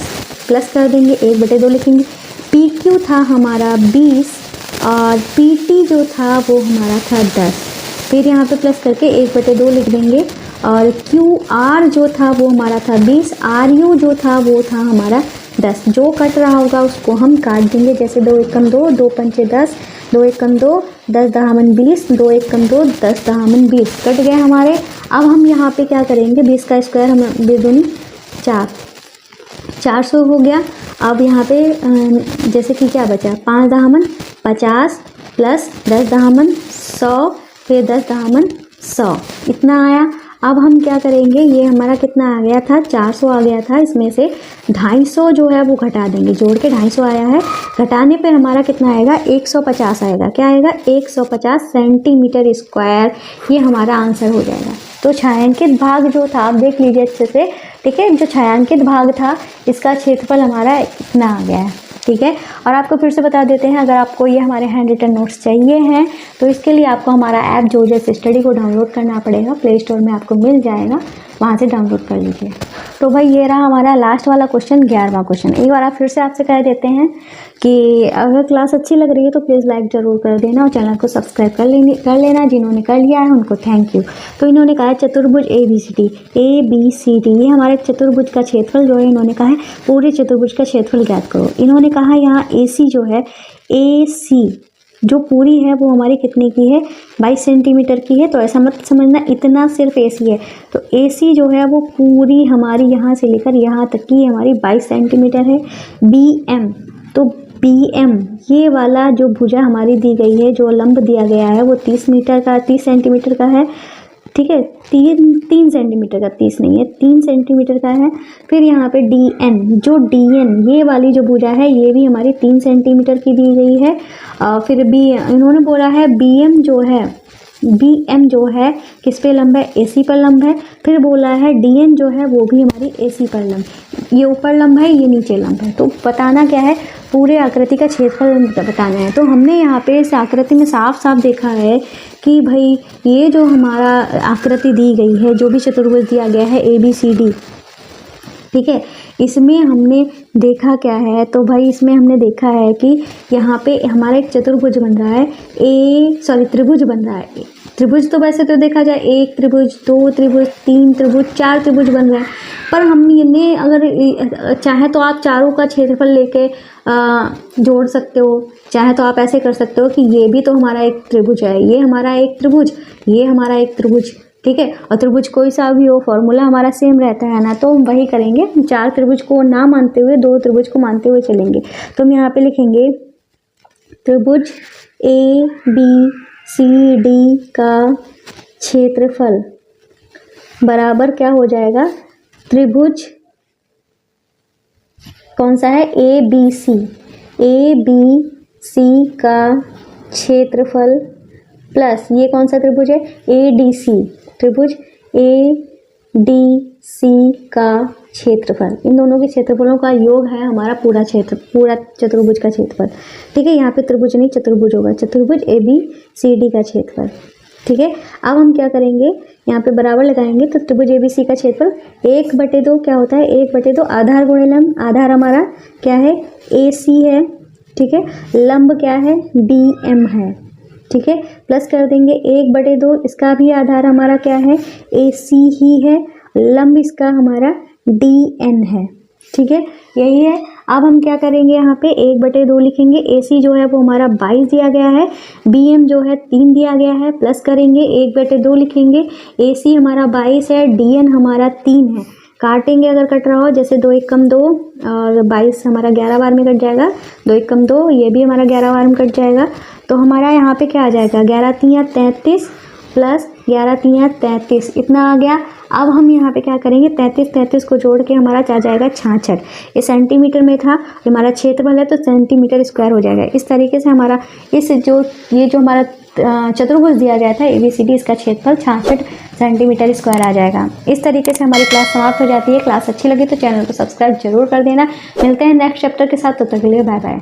प्लस कर देंगे 1/2 लिखेंगे। PQ था हमारा 20 और PT जो था वो हमारा था 10, फिर यहाँ पे प्लस करके 1/2 लिख देंगे। और QR जो था वो हमारा था 20, RU जो था वो था हमारा 10। जो कट रहा होगा उसको हम काट देंगे, जैसे 2 एकम 2, 2 पंचे 10, 2 एकम 2, 10 दहामन 20, 2 एकम 2, 10 दहामन 20 कट गए हमारे। अब हम यहाँ पे क्या करेंगे, 20 का स्क्वायर हम 20 दूनी 4, 400 हो गया। अब यहाँ पे जैसे कि क्या बचा, 5 दहामन 50 प्लस 10 दहामन 100, फिर 10 दहामन 100, इतना आया। अब हम क्या करेंगे, ये हमारा कितना आ गया था, 400 आ गया था, इसमें से 250 जो है वो घटा देंगे, जोड़ के 250 आया है, घटाने पे हमारा कितना आएगा, 150 आएगा। क्या आएगा, 150 सेंटीमीटर स्क्वायर, ये हमारा आंसर हो जाएगा। तो छायांकित भाग जो था, आप देख लीजिए अच्छे से, ठीक है, जो छायांकित भाग था इसका क्षेत्रफल हमारा इतना आ गया है, ठीक है। और आपको फिर से बता देते हैं, अगर आपको ये हमारे हैंड रिटन नोट्स चाहिए हैं तो इसके लिए आपको हमारा ऐप जोजेस स्टडी को डाउनलोड करना पड़ेगा, प्ले स्टोर में आपको मिल जाएगा, वहाँ से डाउनलोड कर लीजिए। तो भाई ये रहा हमारा लास्ट वाला क्वेश्चन, 11वां क्वेश्चन। एक बार आप फिर से आपसे कह देते हैं कि अगर क्लास अच्छी लग रही है तो प्लीज़ लाइक ज़रूर कर देना और चैनल को सब्सक्राइब कर लेना। जिन्होंने कर लिया है उनको थैंक यू। तो इन्होंने कहा है चतुर्भुज ABCD, ये हमारे चतुर्भुज का क्षेत्रफल जो है, इन्होंने कहा है पूरे चतुर्भुज का क्षेत्रफल ज्ञात करो। इन्होंने कहा यहाँ AC जो है, AC जो पूरी है वो हमारी कितने की है, 22 सेंटीमीटर की है। तो ऐसा मत समझना इतना सिर्फ AC है, तो AC जो है वो पूरी हमारी यहाँ से लेकर यहाँ तक की हमारी 22 सेंटीमीटर है। BM, तो BM ये वाला जो भुजा हमारी दी गई है, जो लंब दिया गया है वो 30 सेंटीमीटर का है, ठीक है, 3 सेंटीमीटर का, 30 नहीं है, 3 सेंटीमीटर का है। फिर यहाँ पे DN, जो DN ये वाली जो भुजा है ये भी हमारी 3 सेंटीमीटर की दी गई है। फिर इन्होंने बोला है BM जो है किस पे लंब है, AC पर लंब है। फिर बोला है DN जो है वो भी हमारी AC पर लंब, ये ऊपर लंब है, ये नीचे लंब है। तो बताना क्या है, पूरे आकृति का क्षेत्रफल बताना है। तो हमने यहाँ पे इस आकृति में साफ साफ देखा है कि भाई ये जो हमारा आकृति दी गई है, जो भी चतुर्भुज दिया गया है ABCD, ठीक है, इसमें हमने देखा क्या है, तो भाई इसमें हमने देखा है कि यहाँ पे हमारा एक चतुर्भुज बन रहा है, त्रिभुज बन रहा है। त्रिभुज तो वैसे तो देखा जाए 1 त्रिभुज, 2 त्रिभुज, 3 त्रिभुज, 4 त्रिभुज बन रहा है, पर हम इन्हें अगर चाहे तो आप चारों का क्षेत्रफल लेके जोड़ सकते हो, चाहे तो आप ऐसे कर सकते हो कि ये भी तो हमारा एक त्रिभुज है, ये हमारा एक त्रिभुज, ये हमारा एक त्रिभुज, ठीक है। और त्रिभुज कोई सा भी हो, फॉर्मूला हमारा सेम रहता है ना, तो हम वही करेंगे, 4 त्रिभुज को ना मानते हुए 2 त्रिभुज को मानते हुए चलेंगे। तो हम यहाँ पे लिखेंगे त्रिभुज ABCD का क्षेत्रफल बराबर क्या हो जाएगा, त्रिभुज कौन सा है, ABC का क्षेत्रफल प्लस ये कौन सा त्रिभुज है, ADC, त्रिभुज ADC का क्षेत्रफल। इन दोनों के क्षेत्रफलों का योग है हमारा पूरा चतुर्भुज का क्षेत्रफल, ठीक है। यहाँ पे त्रिभुज नहीं चतुर्भुज होगा, चतुर्भुज ABCD का क्षेत्रफल, ठीक है। अब हम क्या करेंगे, यहाँ पे बराबर लगाएंगे, तो त्रिभुज ABC का क्षेत्रफल 1/2 क्या होता है, 1/2 आधार गुणे लंब, आधार हमारा क्या है, AC है, ठीक है, लंब क्या है, BM है, ठीक है, प्लस कर देंगे 1/2, इसका भी आधार हमारा क्या है, AC ही है, लंब इसका हमारा DN है, ठीक है, यही है। अब हम क्या करेंगे, यहाँ पे 1/2 लिखेंगे, AC जो है वो हमारा 22 दिया गया है, BM जो है 3 दिया गया है, प्लस करेंगे 1/2 लिखेंगे, AC हमारा 22 है, DN हमारा 3 है। काटेंगे अगर कट रहा हो, जैसे 2 एकम 2 और 22 हमारा 11 बार में कट जाएगा, 2 एकम 2 ये भी हमारा 11 बार में कट जाएगा। तो हमारा यहाँ पे क्या आ जाएगा, 11 3 33 प्लस 11 3 33, इतना आ गया। अब हम यहाँ पे क्या करेंगे, 33 को जोड़ के हमारा क्या जाएगा, 66। ये सेंटीमीटर में था, हमारा क्षेत्रफल है तो सेंटीमीटर स्क्वायर हो जाएगा। इस तरीके से हमारा ये जो हमारा चतुर्भुज दिया गया था ABCD, इसका क्षेत्रफल 66 सेंटीमीटर स्क्वायर आ जाएगा। इस तरीके से हमारी क्लास समाप्त हो जाती है। क्लास अच्छी लगी तो चैनल को सब्सक्राइब जरूर कर देना। मिलते हैं नेक्स्ट चैप्टर के साथ, तब तक के लिए बाय बाय।